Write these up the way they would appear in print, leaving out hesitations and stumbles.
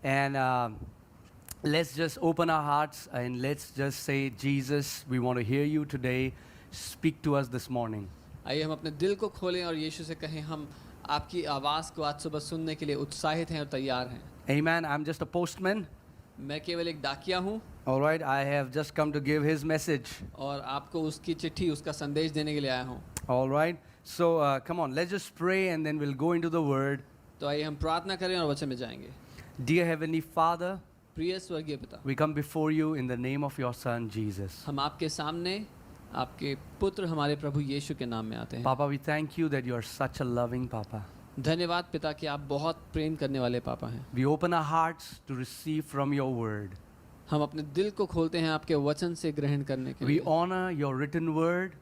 And let's just open our hearts and let's just say, Jesus, we want to hear you today. Speak to us this morning. आइए हम अपने दिल को खोलें और यीशु से कहें, हम आपकी आवाज़ को आज सुबह सुनने के लिए उत्साहित हैं और तैयार हैं। Amen. I'm just a postman. मैं केवल एक डाकिया हूँ All right. I have just come to give his message. और आपको उसकी चिट्ठी, उसका संदेश देने के लिए आया हूँ। All right. So come on, let's just pray and then we'll go into the word. तो आइए हम प्रार्थना करें और वचन में जाएंगे। Dear Heavenly Father, प्रिय स्वर्गीय पिता, we come before you in the name of your Son, Jesus. हम आपके सामने आपके पुत्र हमारे प्रभु यीशु के नाम में आते हैं। Papa, we thank you that you are such a loving Papa. धन्यवाद पिता कि आप बहुत प्रेम करने वाले पापा हैं। We open our hearts to receive from your word. हम अपने दिल को खोलते हैं आपके वचन से ग्रहण करने के We लिए। honor your written word.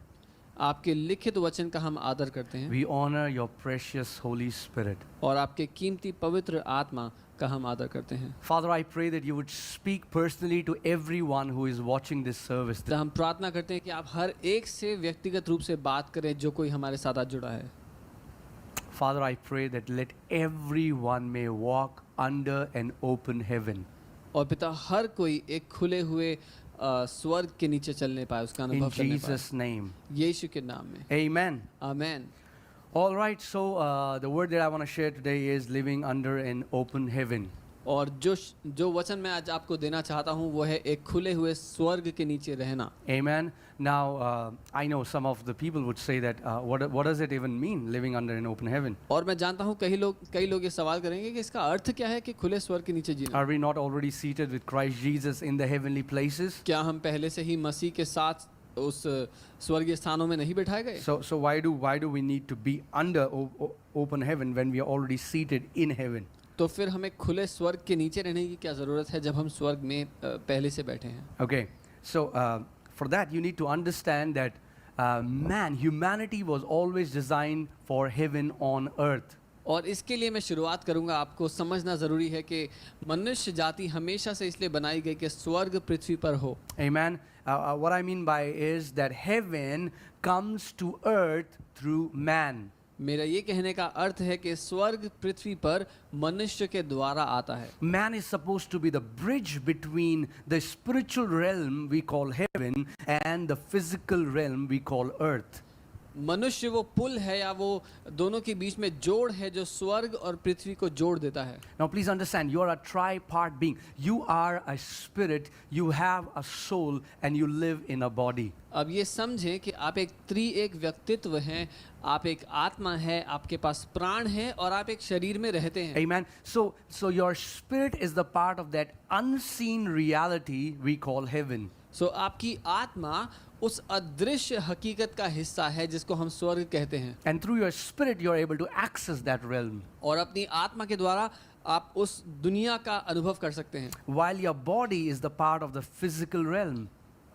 आपके लिखित वचन का हम आदर करते हैं We honor your precious Holy Spirit. और आपके कीमती पवित्र आत्मा का हम आदर करते हैं। Father, I pray that you would speak personally to everyone who is watching this service. तो हम प्रार्थना करते हैं कि आप हर एक से व्यक्तिगत रूप से बात करें जो कोई हमारे साथ आज जुड़ा है। Father, I pray that let everyone may walk under an open heaven. और पिता हर कोई एक खुले हुए स्वर्ग के नीचे चलने पाए, उसका In अनुभव करने Jesus' name. पाए यीशु के नाम में। Amen. Amen. All right, so the word that I want to share today is living under an open heaven. और जो वचन मैं आज आपको देना चाहता हूँ वो है एक खुले हुए स्वर्ग के नीचे रहना। Amen. Now, I know some of the people would say that, what does it even mean, living under an open heaven? और मैं जानता हूँ कई लोग ये सवाल करेंगे कि इसका अर्थ क्या है कि खुले स्वर्ग के नीचे जीना। Are we not already seated with Christ Jesus in the heavenly places? क्या हम पहले से ही मसीह के साथ उस स्वर्गीय स्थानों में नहीं बैठाए गए? So why do we need to be under open heaven when we are already seated in heaven? तो फिर हमें खुले स्वर्ग के नीचे रहने की क्या ज़रूरत है जब हम स्वर्ग में पहले से बैठे हैं? Okay, so for that you need to understand that humanity was always designed for heaven on earth. और इसके लिए मैं शुरुआत करूंगा, आपको समझना ज़रूरी है कि मनुष्य जाति हमेशा से इसलिए बनाई गई कि स्वर्ग पृथ्वी पर हो। Amen. What I mean by is that heaven comes to earth through man. मेरा ये कहने का अर्थ है कि स्वर्ग पृथ्वी पर मनुष्य के द्वारा आता है। Man is supposed to be the bridge between the spiritual realm we call heaven and the physical realm we call earth. मनुष्य वो पुल है या वो दोनों के बीच में जोड़ है जो स्वर्ग और पृथ्वी को जोड़ देता है। Now please understand, you are a tripart being. You are a spirit, you have a soul, and you live in a body. अब ये समझें कि आप एक त्रिएक व्यक्तित्व हैं, आप एक आत्मा है, आपके पास प्राण है और आप एक शरीर में रहते हैं। Amen. So your spirit is the part of that unseen reality we call heaven. सो आपकी आत्मा उस अदृश्य हकीकत का हिस्सा है जिसको हम स्वर्ग कहते हैं। And through your spirit you are able to access that realm. और अपनी आत्मा के द्वारा आप उस दुनिया का अनुभव कर सकते हैं। While your body is the part of the physical realm.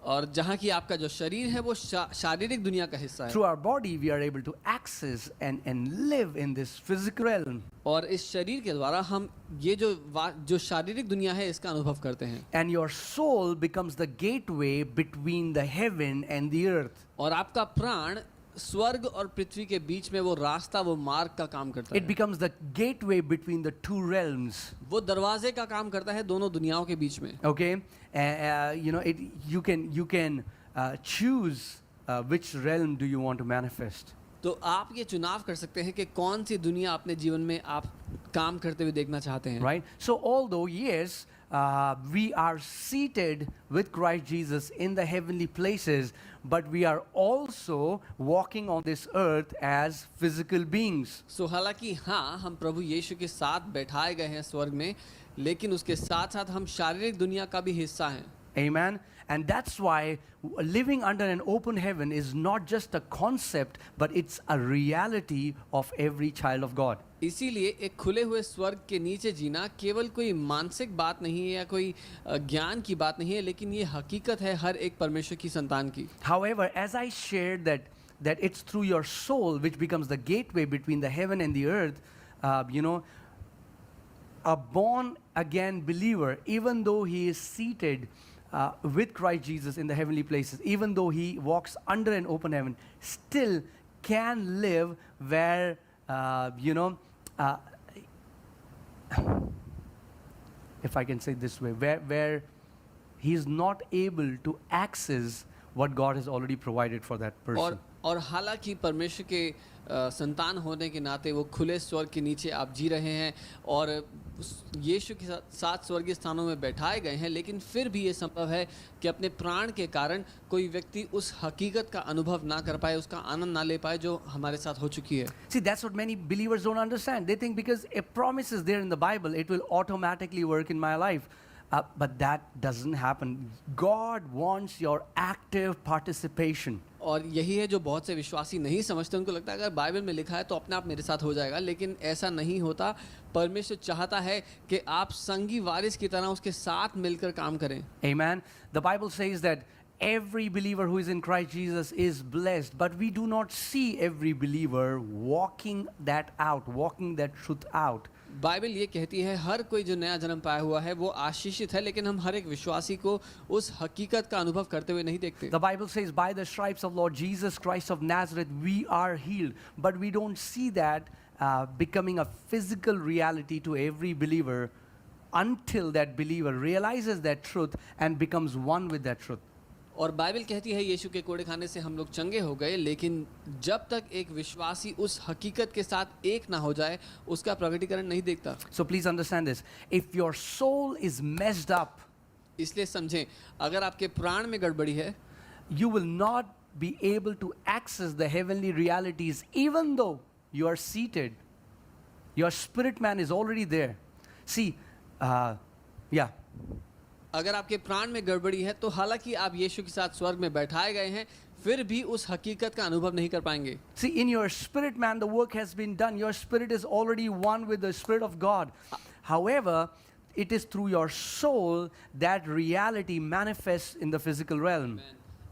और जहाँ की आपका जो शरीर है वो शारीरिक दुनिया का हिस्सा है। Through our body we are able to access and live in this physical realm. और इस शरीर के द्वारा हम ये जो शारीरिक दुनिया है इसका अनुभव करते हैं। And your soul becomes the gateway between the heaven and the earth. और आपका प्राण स्वर्ग और पृथ्वी के बीच में वो रास्ता, वो मार्ग का काम करता It है। becomes the gateway between the two realms. वो दरवाजे का काम करता है दोनों दुनियाओं के बीच में। Okay, you can choose which realm do you want to manifest. तो आप ये चुनाव कर सकते हैं कि कौन सी दुनिया अपने जीवन में आप काम करते हुए देखना चाहते हैं। Right. So although yes, we are seated with Christ Jesus in the heavenly places, but we are also walking on this earth as physical beings. सो हालांकि हाँ, हम प्रभु यीशु के साथ बैठाए गए हैं स्वर्ग में, लेकिन उसके साथ साथ हम शारीरिक दुनिया का भी हिस्सा हैं। Amen. And that's why living under an open heaven is not just a concept, but it's a reality of every child of God. इसीलिए एक खुले हुए स्वर्ग के नीचे जीना केवल कोई मानसिक बात नहीं है या कोई ज्ञान की बात नहीं है, लेकिन ये हकीकत है हर एक परमेश्वर की संतान की। However, as I shared that it's through your soul which becomes the gateway between the heaven and the earth, a born again believer, even though he is seated with Christ Jesus in the heavenly places, even though he walks under an open heaven, still can live where if I can say it this way, where he is not able to access what God has already provided for that person. और हालांकि परमेश्वर के संतान होने के नाते वो खुले स्वर्ग के नीचे आप जी रहे हैं और यीशु के साथ स्वर्गीय स्थानों में बैठाए गए हैं, लेकिन फिर भी ये संभव है कि अपने प्राण के कारण कोई व्यक्ति उस हकीकत का अनुभव ना कर पाए, उसका आनंद ना ले पाए जो हमारे साथ हो चुकी है. See, that's what many believers don't understand. They think because a promise is there in the Bible, it will automatically work in my life. But that doesn't happen. God wants your active participation. और यही है जो बहुत से विश्वासी नहीं समझते. उनको लगता है अगर बाइबल में लिखा है तो अपने आप मेरे साथ हो जाएगा, लेकिन ऐसा नहीं होता. परमेश्वर चाहता है कि आप संगी वारिस की तरह उसके साथ मिलकर काम करें. Amen. The Bible says that every believer who is in Christ Jesus is blessed, but we do not see every believer walking that out, walking that truth out. Bible ये कहती है हर कोई जो नया जन्म पाया हुआ है वो आशीषित है, लेकिन हम हर एक विश्वासी को उस हकीकत का अनुभव करते हुए नहीं देखते. The Bible says, by the stripes of Lord Jesus Christ of Nazareth, we are healed. But we don't see that becoming a physical reality to every believer until that believer realizes that truth and becomes one with that truth. और Bible कहती है यीशु के कोड़े खाने से हम लोग चंगे हो गए, लेकिन जब तक एक विश्वासी उस हकीकत के साथ एक ना हो जाए उसका प्रकटीकरण नहीं देखता. So please understand this. If your soul is messed up, इसलिए समझें, अगर आपके प्राण में गड़बड़ी है, you will not be able to access the heavenly realities even though you are seated. Your spirit man is already there. See, yeah. अगर आपके प्राण में गड़बड़ी है तो हालांकि आप यीशु के साथ स्वर्ग में बैठाए गए हैं, फिर भी उस हकीकत का अनुभव नहीं कर पाएंगे. See, in your spirit man, the work has been done. Your spirit is already one with the Spirit of God. However, it is through your soul that reality manifests in the physical realm.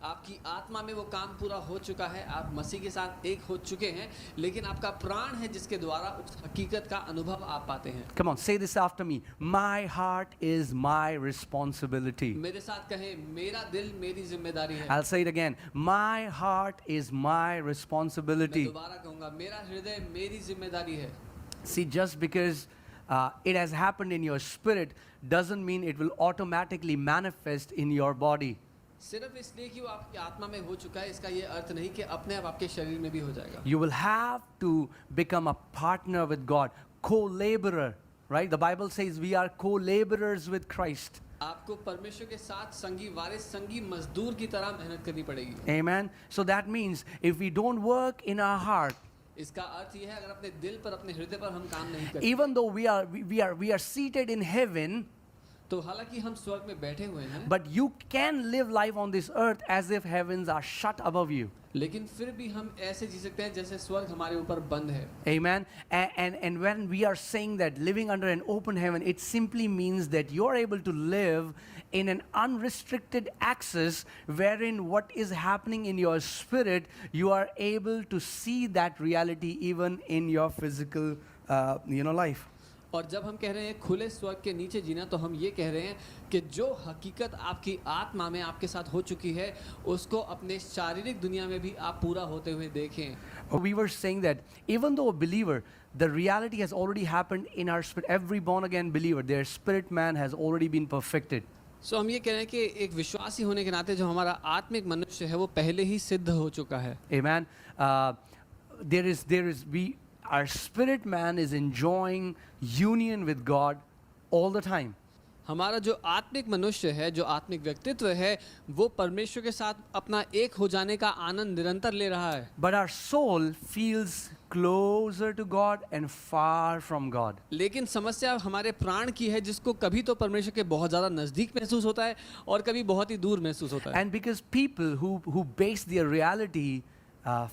आपकी आत्मा में वो काम पूरा हो चुका है, आप मसीह के साथ एक हो चुके हैं, लेकिन आपका प्राण है जिसके द्वारा उस हकीकत का अनुभव आप पाते हैं. Come on, say this after me. My heart is my responsibility. मेरे साथ कहें, मेरा दिल मेरी जिम्मेदारी है. I'll say it again. My heart is my मैं responsibility. दोबारा कहूंगा, मेरा हृदय मेरी जिम्मेदारी है. See, just because it has happened in your spirit doesn't mean it will automatically manifest in your body. सिर्फ इसलिए कि वो आपकी आत्मा में हो चुका है, इसका ये अर्थ नहीं कि अपने आप आपके शरीर में भी हो जाएगा. You will have to become a partner with God, co-laborer, right? The Bible says we are co-laborers with Christ. आपको परमेश्वर के साथ संगी वारिस, संगी मजदूर की तरह मेहनत करनी पड़ेगी. Amen. So that means if we don't work in our heart, इसका अर्थ ये है अगर अपने दिल पर, अपने हृदय पर हम काम नहीं करते, even though we are seated in heaven, तो हालांकि हम स्वर्ग में बैठे हुए हैं, but you can live life on this earth as if heavens are shut above you. लेकिन फिर भी हम ऐसे जी सकते हैं जैसे स्वर्ग हमारे ऊपर बंद है. Amen. And when we are saying that living under an open heaven, it simply means that you're able to live in an unrestricted access wherein what is happening in your spirit, you are able to see that reality even in your physical life. और जब हम कह रहे हैं खुले स्वर्ग के नीचे जीना, तो हम ये कह रहे हैं कि जो हकीकत आपकी आत्मा में आपके साथ हो चुकी है उसको अपने शारीरिक दुनिया में भी आप पूरा होते हुए देखें. We were saying that even though a believer, the reality has already happened in our spirit. Every born again believer, their spirit man has already been perfected. सो हम ये कह रहे हैं कि एक विश्वासी होने के नाते जो हमारा आत्मिक मनुष्य है वो पहले ही सिद्ध हो चुका है. Amen. Our spirit man is enjoying union with God all the time. हमारा जो आत्मिक मनुष्य है, जो आत्मिक व्यक्तित्व है, वो परमेश्वर के साथ अपना एक हो जाने का आनंद निरंतर ले रहा है. But our soul feels closer to God and far from God. लेकिन समस्या हमारे प्राण की है, जिसको कभी तो परमेश्वर के बहुत ज़्यादा नज़दीक महसूस होता है और कभी बहुत ही दूर महसूस होता है. And because people who base their reality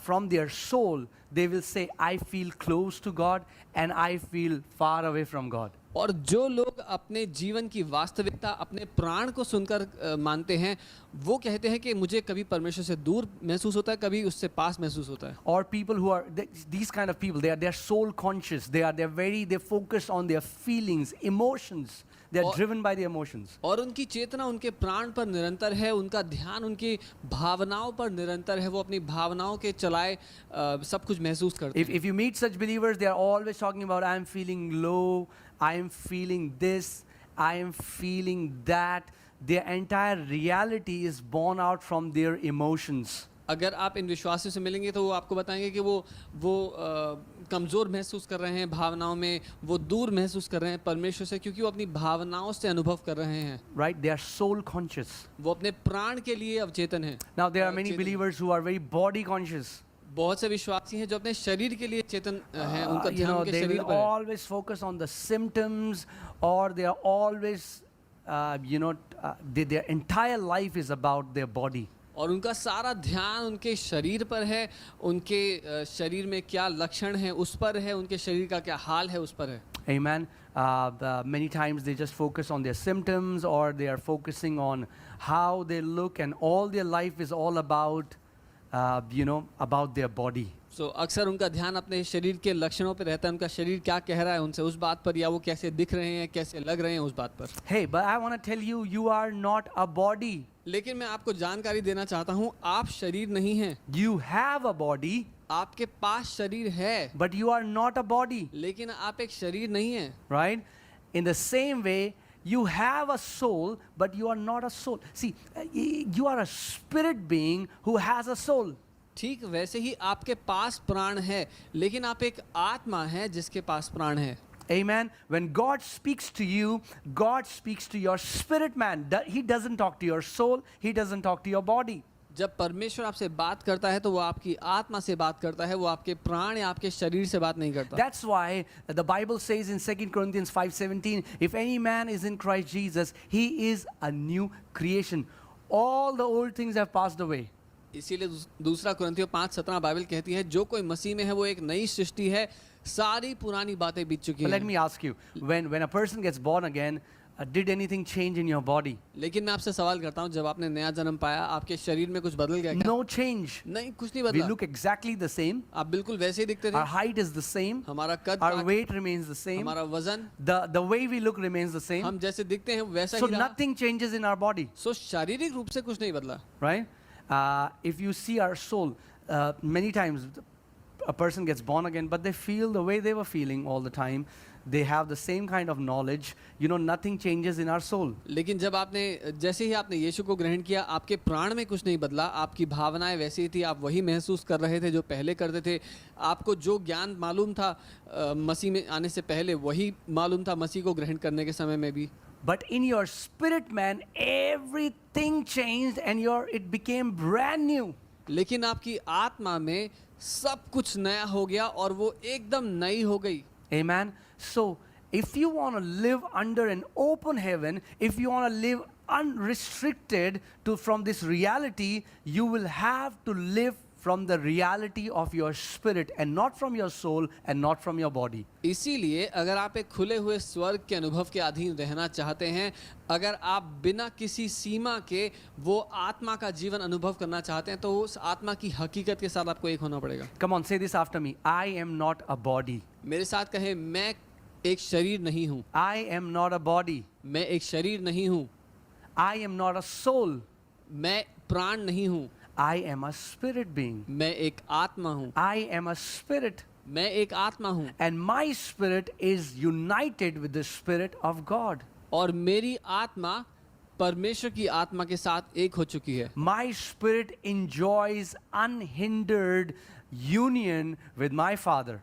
from their soul, they will say, I feel close to God and I feel far away from God. और जो लोग अपने जीवन की वास्तविकता अपने प्राण को सुनकर मानते हैं, वो कहते हैं कि मुझे कभी परमेश्वर से दूर महसूस होता है, कभी उससे पास महसूस होता है. Or people who are these kind of people, they are soul conscious. They focus on their feelings, emotions. They are driven by the emotions. और उनकी चेतना उनके प्राण पर निरंतर है, उनका ध्यान उनकी भावनाओं पर निरंतर है, वो अपनी भावनाओं के चलाए सब कुछ महसूस करते हैं. If you meet such believers, they are always talking about, I am feeling low, I am feeling this, I am feeling that their entire reality is born out from their emotions. अगर आप इन विश्वासियों से मिलेंगे तो वो आपको बताएंगे कि वो कमज़ोर महसूस कर रहे हैं भावनाओं में, वो दूर महसूस कर रहे हैं परमेश्वर से, क्योंकि वो अपनी भावनाओं से अनुभव कर रहे हैं। Right? They are soul conscious. वो अपने प्राण के लिए अवचेतन हैं। Now, there are many Chetan. believers who are very body conscious. बहुत से विश्वासी हैं जो अपने शरीर के लिए चेतन हैं, उनका ध्यान उनके They शरीर will पर है। always focus on the symptoms, or they are always, their entire life is about their body. और उनका सारा ध्यान उनके शरीर पर है, उनके शरीर में क्या लक्षण हैं उस पर है, उनके शरीर का क्या हाल है उस पर है। Amen. Many times they just focus on their symptoms, or they are focusing on how they look, and all their life is all about, about their body. अक्सर उनका ध्यान अपने शरीर के लक्षणों पर रहता है, उनका शरीर क्या कह रहा है उनसे उस बात पर, या वो कैसे दिख रहे हैं, कैसे लग रहे हैं उस बात पर। Hey, but I want to tell you, you are not a body. लेकिन मैं आपको जानकारी देना चाहता हूँ, आप शरीर नहीं हैं। You have a body, आपके पास शरीर है, but you are not a body. लेकिन आप एक शरीर नहीं हैं। Right? In the same way, you have a soul, but you are not a soul. See, you are a spirit being who has a soul. ठीक वैसे ही आपके पास प्राण है, लेकिन आप एक आत्मा है जिसके पास प्राण है। Amen. When God speaks to you, God speaks to your spirit man. He doesn't talk to your soul. He doesn't talk to your body. जब परमेश्वर आपसे बात करता है तो वो आपकी आत्मा से बात करता है, वो आपके प्राण या आपके शरीर से बात नहीं करता। That's why the Bible says in 2 Corinthians 5:17, if any man is in Christ Jesus, he is a new creation. All the old things have passed away. इसीलिए दूसरा कुरिन्थियों 5:17 बाइबल कहती है, जो कोई मसीह में है वो एक नई सृष्टि है, सारी पुरानी बातें बीत चुकी But let हैं। me ask you, when a person gets born again, did anything change in your body? लेकिन मैं आपसे सवाल करता हूँ, जब आपने नया जन्म पाया, आपके शरीर में कुछ बदल गया क्या? No change. नहीं, कुछ नहीं We बदला। look exactly the same. आप बिल्कुल वैसे ही दिखते Our थे। height is the same. हमारा कद, Our काठ, weight remains the same. हमारा वजन, The way we look remains the same. हम जैसे दिखते हैं वैसा So ही रहा। nothing changes in our body, सो शारीरिक रूप से कुछ नहीं बदला। right? If you see our soul, many times a person gets born again, but they feel the way they were feeling all the time. They have the same kind of knowledge. Nothing changes in our soul. लेकिन जब आपने जैसे ही आपने यीशु को ग्रहण किया, आपके प्राण में कुछ नहीं बदला, आपकी भावनाएं वैसी ही थी, आप वही महसूस कर रहे थे जो पहले करते थे। आपको जो ज्ञान मालूम था मसीह में आने से पहले, वही मालूम था मसीह को ग्रहण करने के समय में भी। But in your spirit man, everything changed, and it became brand new. लेकिन आपकी आत्मा में सब कुछ नया हो गया और वो एकदम नई हो गई। Amen. So, if you want to live under an open heaven, if you want to live unrestricted from this reality, you will have to live from the reality of your spirit, and not from your soul, and not from your body. इसीलिए अगर आप एक खुले हुए स्वर्ग के अनुभव के अधीन रहना चाहते हैं, अगर आप बिना किसी सीमा के वो आत्मा का जीवन अनुभव करना चाहते हैं, तो उस आत्मा की हकीकत के साथ आपको एक होना पड़ेगा। Come on, say this after me. I am not a body. मेरे साथ कहें, मैं एक शरीर नहीं हूँ। I am not a body. मैं एक शरीर नहीं हूँ। I am not a soul. मैं प्राण नहीं हूँ। I am a spirit being. मैं एक आत्मा हूँ। I am a spirit. मैं एक आत्मा हूँ। And my spirit is united with the spirit of God. और मेरी आत्मा परमेश्वर की आत्मा के साथ एक हो चुकी है। My spirit enjoys unhindered union with my Father.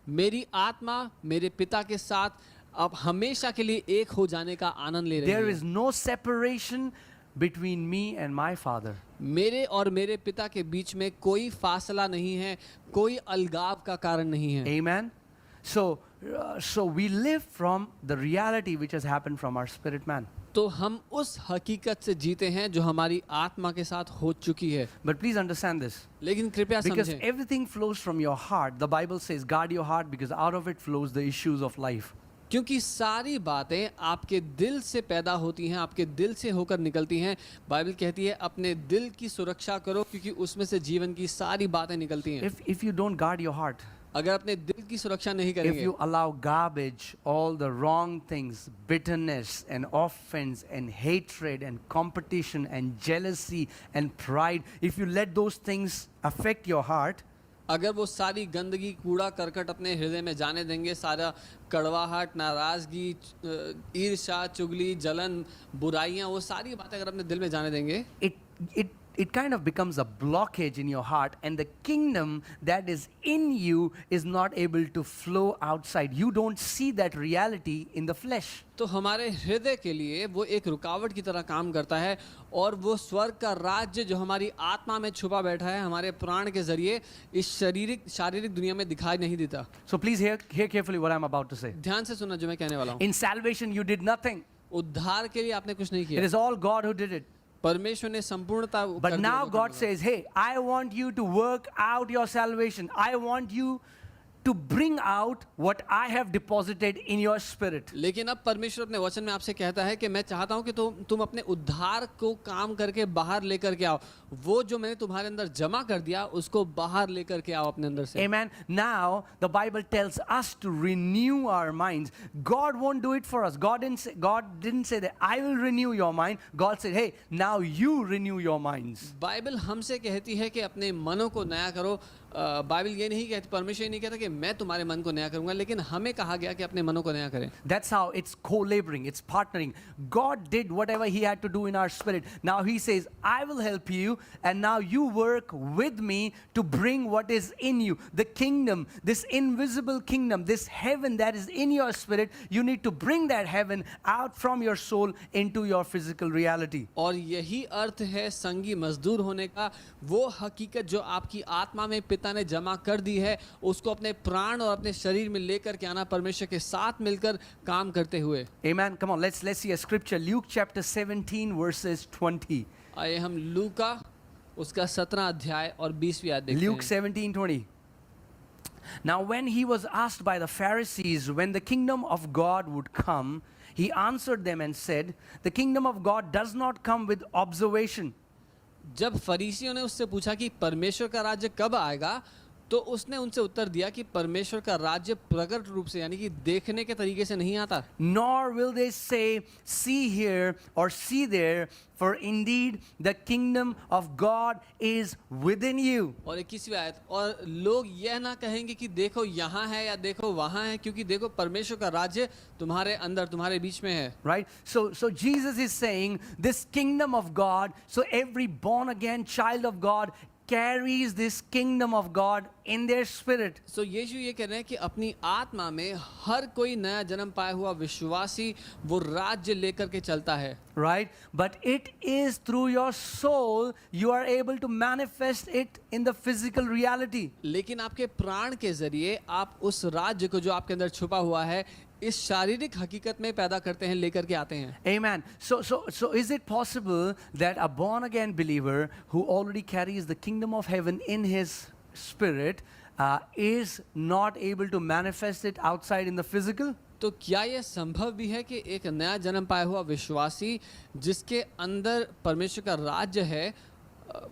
मेरी आत्मा मेरे पिता के साथ अब हमेशा के लिए एक हो जाने का आनंद ले रही There है। is no separation between me and my Father. मेरे और मेरे पिता के बीच में कोई फासला नहीं है, कोई अलगाव का कारण नहीं है। Amen. So we live from the reality which has happened from our spirit man. तो हम उस हकीकत से जीते हैं जो हमारी आत्मा के साथ हो चुकी है। But please understand this. लेकिन कृपया Because समझें, everything flows from your heart. The Bible says, guard your heart, because out of it flows the issues of life. क्योंकि सारी बातें आपके दिल से पैदा होती हैं, आपके दिल से होकर निकलती हैं। बाइबल कहती है अपने दिल की सुरक्षा करो, क्योंकि उसमें से जीवन की सारी बातें निकलती हैं। If you don't guard your heart, अगर अपने दिल की सुरक्षा नहीं if करेंगे, you allow garbage, all the wrong things, bitterness and offense and hatred and competition and jealousy and pride, if you let those things affect your heart, अगर वो सारी गंदगी कूड़ा करकट अपने हृदय में जाने देंगे, सारा कड़वाहट, नाराजगी, ईर्ष्या, चुगली, जलन, बुराइयां, वो सारी बातें अगर अपने दिल में जाने देंगे, it kind of becomes a blockage in your heart, and the kingdom that is in you is not able to flow outside. You don't see that reality in the flesh. तो हमारे हृदय के लिए वो एक रुकावट की तरह काम करता है, और वो स्वर्ग का राज्य जो हमारी आत्मा में छुपा बैठा है, हमारे प्राण के जरिए इस शारीरिक दुनिया में दिखाई नहीं देता। So please hear carefully what I'm about to say. ध्यान से सुनना जो मैं कहने वाला हूँ। In salvation, you did nothing. उद्धार के लिए आपने कुछ नहीं It किया, is all God who did it. परमेश्वर ने संपूर्णता कर But दिया now वो God करने says, hey, I want you to work out your salvation. I want you to bring out what I have deposited in your spirit. वाला। लेकिन अब परमेश्वर अपने वचन में आपसे कहता है कि मैं चाहता हूं कि तुम अपने उद्धार को काम करके बाहर लेकर के आओ, वो जो मैंने तुम्हारे अंदर जमा कर दिया उसको बाहर लेकर के आओ अपने अंदर से। Amen. Now the Bible tells us to renew our minds. God won't do it for us. God didn't say that I will renew your mind. God said, hey, now you renew your minds. Bible हमसे कहती है कि अपने मनों को नया करो। Bible ये नहीं कहती, परमेश्वर ये नहीं कहता कि मैं तुम्हारे मन को नया करूंगा, लेकिन हमें कहा गया कि अपने मनों को नया करें। That's how it's co-laboring, it's partnering. God did whatever He had to do in our spirit. Now He says, I will help you, and now you work with me to bring what is in you. The kingdom, this invisible kingdom, this heaven that is in your spirit, you need to bring that heaven out from your soul into your physical reality. और यही अर्थ है संगी मजदूर होने का। वो हकीकत जो आपकी आत्मा में पिता ने जमा कर दी है, उसको अपने प्राण और अपने शरीर में लेकर के आना, परमेश्वर के साथ मिलकर काम करते हुए। Amen. Come on, let's see a scripture. Luke chapter 17 verses 20. आइए हम लूका उसका 17 अध्याय और 20वीं आयत देखते Luke हैं। 17:20. Now when he was asked by the Pharisees when the kingdom of God would come, he answered them and said, the kingdom of God does not come with observation. जब फरीसियों ने उससे पूछा कि परमेश्वर का राज्य कब आएगा, तो उसने उनसे उत्तर दिया कि परमेश्वर का राज्य प्रकट रूप से यानी कि देखने के तरीके से नहीं आता। Nor will they say, see here or see there, for indeed the kingdom of God is within you. और 21वीं आयत, और लोग यह ना कहेंगे कि देखो यहाँ है या देखो वहाँ है, क्योंकि देखो परमेश्वर का राज्य तुम्हारे अंदर, तुम्हारे बीच में है। Right? So Jesus is saying this kingdom of God, so every born again child of God carries this kingdom of God in their spirit. सो यीशु ये कह रहे हैं कि अपनी आत्मा में हर कोई नया जन्म पाया हुआ विश्वासी वो राज्य लेकर के चलता है। Right? But it is through your soul you are able to manifest it in the physical reality. लेकिन आपके प्राण के जरिए आप उस राज्य को जो आपके अंदर छुपा हुआ है इस शारीरिक हकीकत में पैदा करते हैं, लेकर के आते हैं। Amen. So is it possible that a born again believer who already carries the kingdom of heaven in his spirit is not able to manifest it outside in the physical? तो क्या यह संभव भी है कि एक नया जन्म पाया हुआ विश्वासी जिसके अंदर परमेश्वर का राज्य है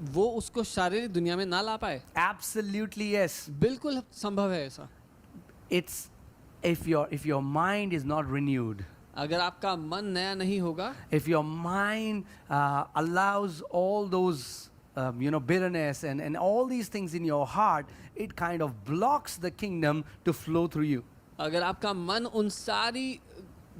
वो उसको शारीरिक दुनिया में ना ला पाए? Absolutely yes. बिल्कुल संभव है ऐसा। It's if your mind is not renewed, अगर आपका मन नया नहीं होगा, if your mind allows all those bitterness and all these things in your heart, it kind of blocks the kingdom to flow through you. अगर आपका मन उन सारी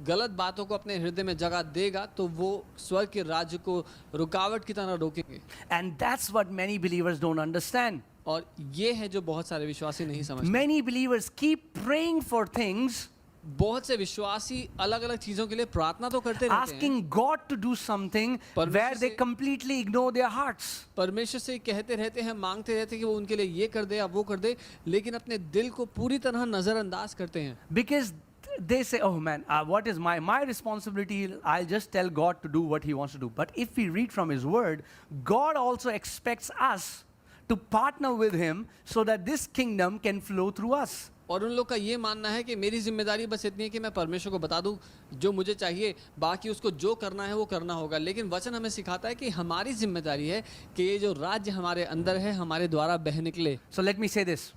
गलत बातों को अपने हृदय में जगह देगा तो वो स्वर्ग के राज्य को रुकावट की तरह रोकेंगे। And that's what many believers don't understand. और ये है जो बहुत सारे विश्वासी नहीं समझते। Many believers keep praying for things, बहुत से विश्वासी अलग अलग चीजों के लिए प्रार्थना तो करते रहते हैं, asking God to do something where they completely ignore their hearts. परमेश्वर से कहते रहते हैं, मांगते रहते हैं कि वो उनके लिए ये कर दे या वो कर दे, लेकिन अपने दिल को पूरी तरह नजरअंदाज करते हैं। Because they say, oh man, what is my responsibility? I'll just tell God to do what He wants to do. But if we read from His Word, God also expects us to partner with Him so that this kingdom can flow through us. और उन लोग का ये मानना है कि मेरी जिम्मेदारी बस इतनी है कि मैं परमेश्वर को बता दूं जो मुझे चाहिए, बाकी उसको जो करना है वो करना होगा। लेकिन वचन हमें सिखाता है कि हमारी जिम्मेदारी है कि ये जो राज्य हमारे अंदर है हमारे द्वारा बह निकले। So let me say this.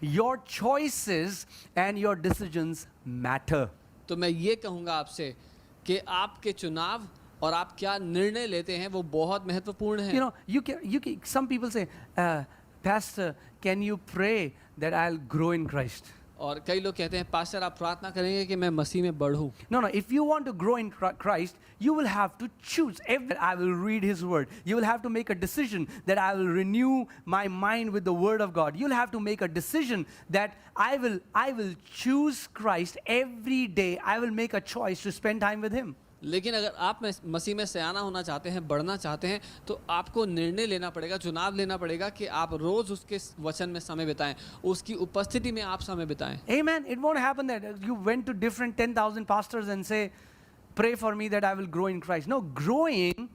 Your choices and your decisions matter. तो मैं ये कहूँगा आपसे कि आपके चुनाव और आप क्या निर्णय लेते हैं वो बहुत महत्वपूर्ण है। You know, some people say, Pastor, can you pray that I'll grow in Christ? और कई लोग कहते हैं पास्टर आप प्रार्थना करेंगे कि मैं मसीह में बढ़ूं. No, no. If you want to grow in Christ, you will have to choose. I will read His Word. You will have to make a decision that I will renew my mind with the Word of God. You'll have to make a decision that I will choose Christ every day. I will make a choice to spend time with Him. लेकिन अगर आप मसीह में सयाना होना चाहते हैं, बढ़ना चाहते हैं, तो आपको निर्णय लेना पड़ेगा, चुनाव लेना पड़ेगा कि आप रोज उसके वचन में समय बिताएं, उसकी उपस्थिति में आप समय बिताएं. Amen. It won't happen that you went to different 10,000 pastors and say, pray for me that I will grow in Christ. No, growing,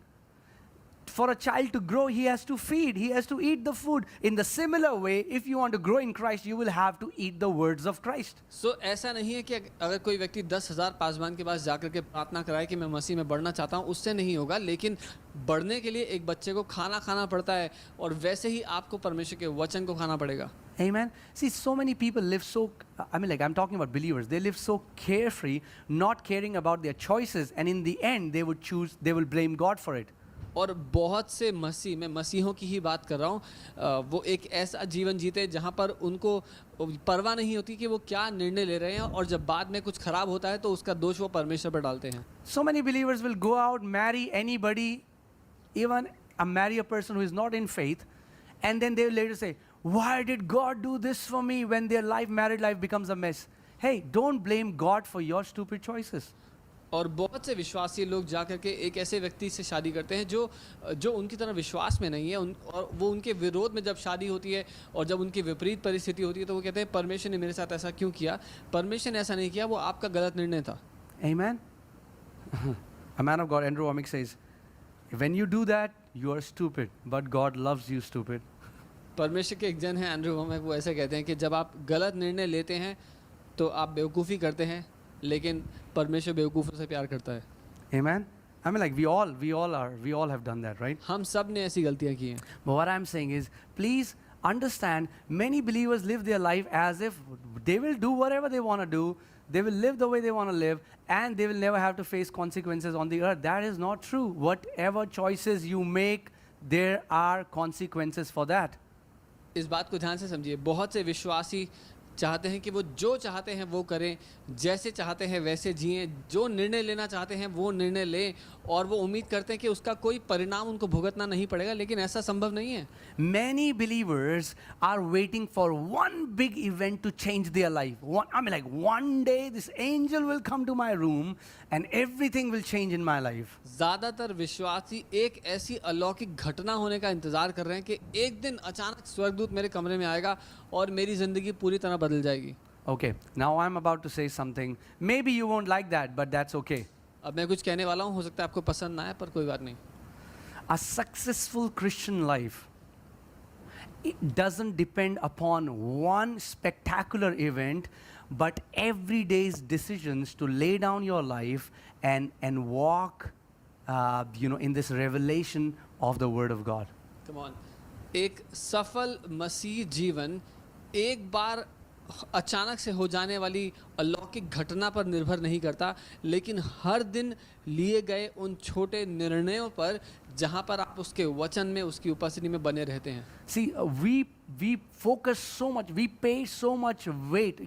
for a child to grow, he has to feed, he has to eat the food. In the similar way, if you want to grow in Christ, you will have to eat the words of Christ. So ऐसा नहीं है कि अगर कोई व्यक्ति 10,000 पासवान के पास जाकर के प्रार्थना कराए कि मैं मसीह में बढ़ना चाहता हूँ, उससे नहीं होगा. लेकिन बढ़ने के लिए एक बच्चे को खाना पड़ता है, और वैसे ही आपको परमेश्वर के वचन को खाना पड़ेगा. Amen. See, so many people live so, I'm talking about believers. They live so carefree, not caring about their choices, and in the end, they will blame God for it. और बहुत से मसीह, मैं मसीहों की ही बात कर रहा हूँ, वो एक ऐसा जीवन जीते जहाँ पर उनको परवाह नहीं होती कि वो क्या निर्णय ले रहे हैं, और जब बाद में कुछ खराब होता है तो उसका दोष वो परमेश्वर पर डालते हैं. So many believers will go out, marry anybody, even marry a person who is not in faith, and then they will later say, why did God do this for me, when their married life becomes a mess? Hey, don't blame God for your stupid choices. और बहुत से विश्वासी लोग जाकर के एक ऐसे व्यक्ति से शादी करते हैं जो उनकी तरह विश्वास में नहीं है, और वो उनके विरोध में जब शादी होती है और जब उनकी विपरीत परिस्थिति होती है तो वो कहते हैं परमेश्वर ने मेरे साथ ऐसा क्यों किया. परमेश्वर ने ऐसा नहीं किया, वो आपका गलत निर्णय था. Amen. A man of God, Andrew Womack, says, when you do that, you are stupid, but God loves you stupid. परमेश्वर के एक जन हैं एंड्रू वोमैक, वो ऐसे कहते हैं कि जब आप गलत निर्णय लेते हैं तो आप बेवकूफ़ी करते हैं, लेकिन परमेश्वर बेवकूफ़ों से प्यार करता है. Amen. We all have done that, right? हम सब ने ऐसी गलतियाँ की हैं. But what I'm saying is, please understand, many believers live their life as if they will do whatever they want to do, they will live the way they want to live, and they will never have to face consequences on the earth. That is not true. Whatever choices you make, there are consequences for that. इस बात को ध्यान से समझिए. बहुत से विश्वासी चाहते हैं कि वो जो चाहते हैं वो करें, जैसे चाहते हैं वैसे जिएं, जो निर्णय लेना चाहते हैं वो निर्णय लें, और वो उम्मीद करते हैं कि उसका कोई परिणाम उनको भुगतना नहीं पड़ेगा, लेकिन ऐसा संभव नहीं है. Many believers are waiting for one big event to change their life. One day this angel will come to my room and everything will change in my life. ज़्यादातर विश्वासी एक ऐसी अलौकिक घटना होने का इंतज़ार कर रहे हैं कि एक दिन अचानक स्वर्गदूत मेरे कमरे में आएगा और मेरी ज़िंदगी पूरी तरह बदल जाएगी. Okay, now I'm about to say something. Maybe you won't like that, but that's okay. अब मैं कुछ कहने वाला हूँ, हो सकता है आपको पसंद ना आए, पर कोई बात नहीं. A successful Christian life, it doesn't depend upon one spectacular event, but every day's decisions to lay down your life and walk, in this revelation of the Word of God. Come on. एक सफल मसीह जीवन एक बार अचानक से हो जाने वाली अलौकिक घटना पर निर्भर नहीं करता, लेकिन हर दिन लिए गए उन छोटे निर्णयों पर जहां पर आप उसके वचन में, उसकी उपस्थिति में बने रहते हैं. See, we focus so much, we pay so much weight,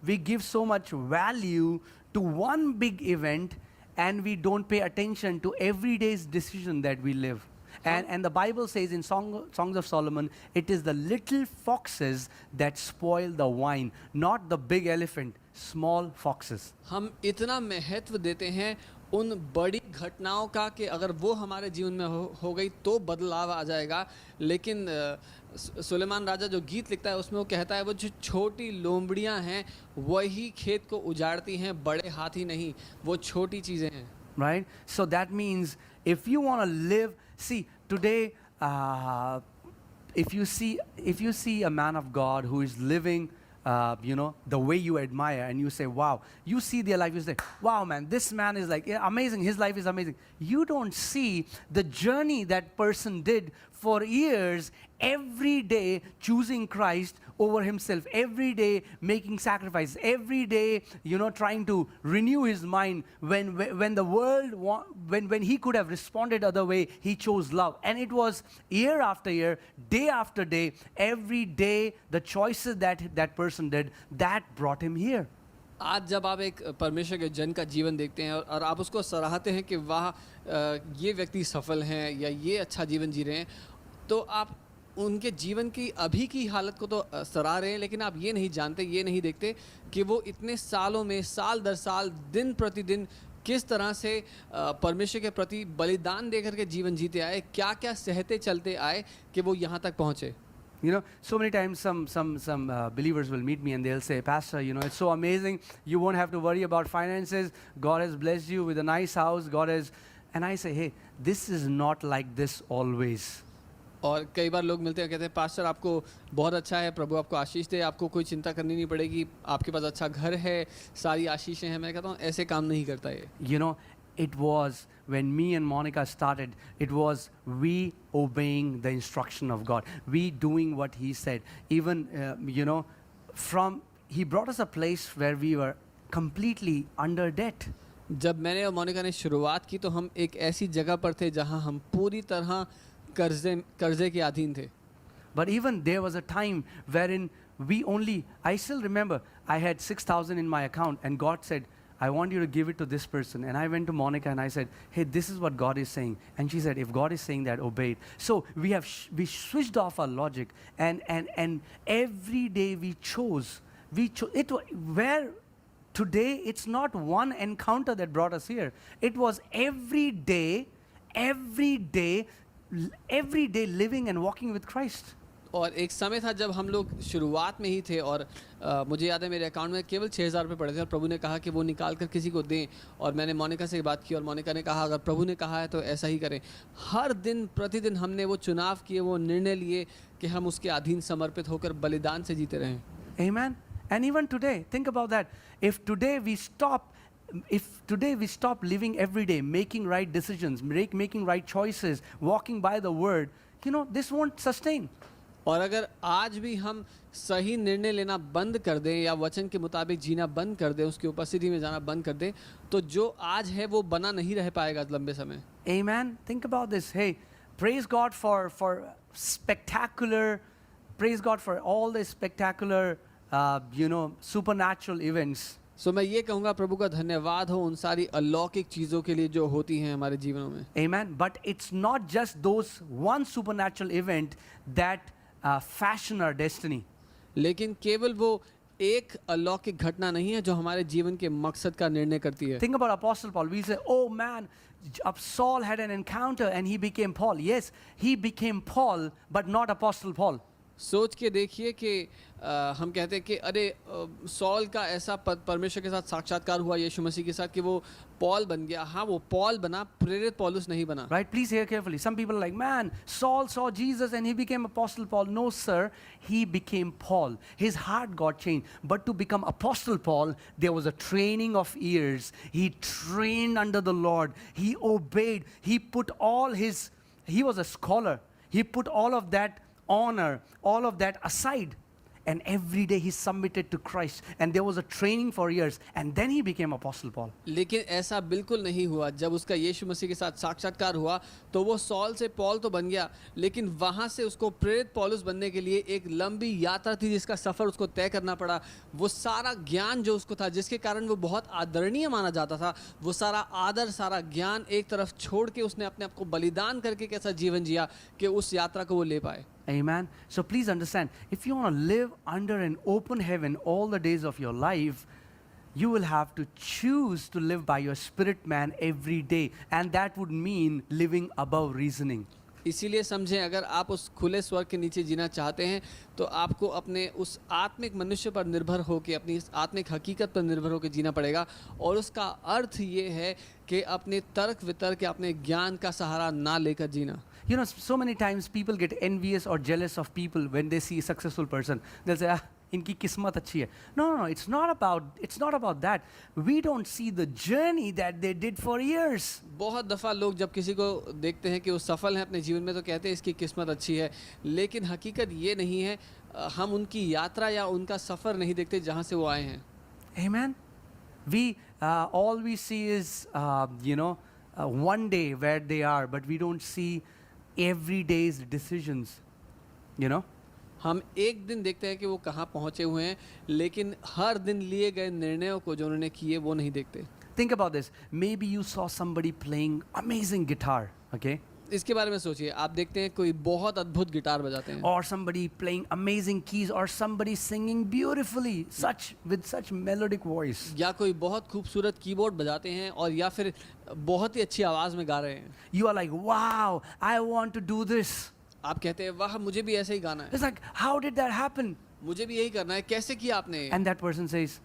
we give so much value to one big event, and we don't pay attention to everyday's decision that we live. And the Bible says in Songs of Solomon, it is the little foxes that spoil the wine, not the big elephant, small foxes. हम इतना महत्व देते हैं उन बड़ी घटनाओं का कि अगर वो हमारे जीवन में हो गई तो बदलाव आ जाएगा, लेकिन सुलेमान राजा जो गीत लिखता है उसमें वो कहता है वो जो छोटी लोमड़ियां हैं वही खेत को उजाड़ती हैं, बड़े हाथी नहीं, वो छोटी चीज़ें हैं. Right? So that means if you want to live, see, today, if you see a man of God who is living, the way you admire, and you say, wow, you see their life, you say, wow, man, this man is amazing, his life is amazing. You don't see the journey that person did for years, every day choosing Christ, over himself, every day making sacrifices, every day, trying to renew his mind. When the world, when he could have responded other way, he chose love. And it was year after year, day after day, every day, the choices that person did, that brought him here. आज जब आप एक परमेश्वर के जन का जीवन देखते हैं और आप उसको सराहते हैं कि वाह ये व्यक्ति सफल हैं या ये अच्छा जीवन जी रहे हैं, तो आप उनके जीवन की अभी की हालत को तो सराह रहे हैं, लेकिन आप ये नहीं जानते, ये नहीं देखते कि वो इतने सालों में, साल दर साल, दिन प्रतिदिन किस तरह से परमेश्वर के प्रति बलिदान देकर के जीवन जीते आए, क्या क्या सहते चलते आए कि वो यहाँ तक पहुँचे. So many times some believers will meet me and they'll say, Pastor, it's so amazing. You won't have to worry about finances. God has blessed you with a nice house. And I say, hey, this is not like this always. और कई बार लोग मिलते हैं, कहते हैं pastor आपको बहुत अच्छा है, प्रभु आपको आशीष दे, आपको कोई चिंता करनी नहीं पड़ेगी, आपके पास अच्छा घर है, सारी आशीषें हैं. मैं कहता हूँ ऐसे काम नहीं करता ये. It was when me and Monica started, it was we obeying the instruction of God, we doing what he said. Even, he brought us a place where we were completely under debt. जब मैंने और मोनिका ने शुरुआत की तो हम एक ऐसी जगह पर थे जहां हम पूरी तरह कर्जे के अधीन थे. But even there was a time wherein I still remember, I had 6,000 in my account and God said, I want you to give it to this person. And I went to Monica and I said, hey, this is what God is saying. And she said, if God is saying that, obey it. So we switched off our logic, and every day we chose it. Where today it's not one encounter that brought us here. It was every day living and walking with Christ. और एक समय था जब हम लोग शुरुआत में ही थे और मुझे याद है मेरे अकाउंट में केवल 6,000 रुपये पड़े थे और प्रभु ने कहा कि वो निकाल कर किसी को दें. और मैंने मोनिका से बात की और मोनिका ने कहा अगर प्रभु ने कहा है तो ऐसा ही करें. हर दिन प्रतिदिन हमने वो चुनाव किए, वो निर्णय लिए कि हम उसके अधीन समर्पित होकर बलिदान से जीते रहें. Amen. And even today, think about that. If today we stop living every day, making right decisions, making right choices, walking by the word, this won't sustain. और अगर आज भी हम सही निर्णय लेना बंद कर दें या वचन के मुताबिक जीना बंद कर दें, उसकी उपस्थिति में जाना बंद कर दें, तो जो आज है वो बना नहीं रह पाएगा लंबे समय. Amen. Think about this. Hey, praise God for all the spectacular, supernatural events. So मैं ये कहूँगा प्रभु का धन्यवाद हो उन सारी अलौकिक चीज़ों के लिए जो होती हैं हमारे जीवनों में. Amen. But it's not just those one supernatural event that fashion our destiny. लेकिन केवल वो एक अलौकिक घटना नहीं है जो हमारे जीवन के मकसद का निर्णय करती है. Think about Apostle Paul. We say, oh man, Saul had an encounter and he became Paul. Yes, he became Paul, but not Apostle Paul. सोच के देखिए कि हम कहते हैं कि अरे सॉल का ऐसा परमेश्वर के साथ साक्षात्कार हुआ यीशु मसीह के साथ कि वो पॉल बन गया. हाँ, वो पॉल बना, प्रेरित पौलुस नहीं बना. Right? Please hear carefully. Some people are like, man, Saul saw Jesus and he became Apostle Paul. No, sir. He became Paul. His heart got changed. But to become Apostle Paul, there was a training of years. He trained under the Lord. He obeyed. He was a scholar. He put all of that honor, all of that aside, and every day he submitted to Christ, and there was a training for years, and then he became Apostle Paul. लेकिन ऐसा बिल्कुल नहीं हुआ. जब उसका यीशु मसीह के साथ साक्षात्कार हुआ तो वो सॉल से पॉल तो बन गया, लेकिन वहाँ से उसको प्रेरित पौलुस बनने के लिए एक लंबी यात्रा थी जिसका सफ़र उसको तय करना पड़ा. वो सारा ज्ञान जो उसको था, जिसके कारण वो बहुत आदरणीय माना जाता था, वो सारा आदर, सारा ज्ञान एक तरफ छोड़ के उसने अपने आप को बलिदान करके कैसा जीवन जिया कि उस यात्रा को वो ले पाए. Amen. So please understand, if you want to live under an open heaven all the days of your life, you will have to choose to live by your spirit man every day, and that would mean living above reasoning. इसीलिए समझें, अगर आप उस खुले स्वर्ग के नीचे जीना चाहते हैं तो आपको अपने उस आत्मिक मनुष्य पर निर्भर होकर, अपनी इस आत्मिक हकीकत पर निर्भर होकर जीना पड़ेगा. और उसका अर्थ ये है कि अपने तर्क वितर्क, अपने ज्ञान का सहारा ना लेकर जीना. So many times people get envious or jealous of people when they see a successful person. They'll say, इनकी किस्मत अच्छी है. No, it's not about that. We don't see the journey that they did for years. बहुत दफ़ा लोग जब किसी को देखते हैं कि वो सफल है अपने जीवन में तो कहते हैं इसकी किस्मत अच्छी है, लेकिन हकीकत ये नहीं है. हम उनकी यात्रा या उनका सफ़र नहीं देखते जहाँ से वो आए हैं. Amen. All we see is one day where they are, but we don't see every day's decisions. हम एक दिन देखते हैं कि वो कहाँ पहुँचे हुए हैं, लेकिन हर दिन लिए गए निर्णयों को जो उन्होंने किए वो नहीं देखते. Think about this. Maybe you saw somebody playing amazing guitar, okay? इसके बारे में सोचिए. आप देखते हैं कोई बहुत अद्भुत गिटार बजाते हैं, Or somebody playing amazing keys, or somebody singing beautifully, with such melodic voice. या कोई बहुत खूबसूरत कीबोर्ड बजाते हैं और या फिर बहुत ही अच्छी आवाज़ में गा रहे हैं. You are like, wow, I want to do this. आप कहते हैं वाह मुझे भी ऐसे ही गाना है, It's like, how did that happen? मुझे भी यही करना है. कैसे किया आपने? And that person says,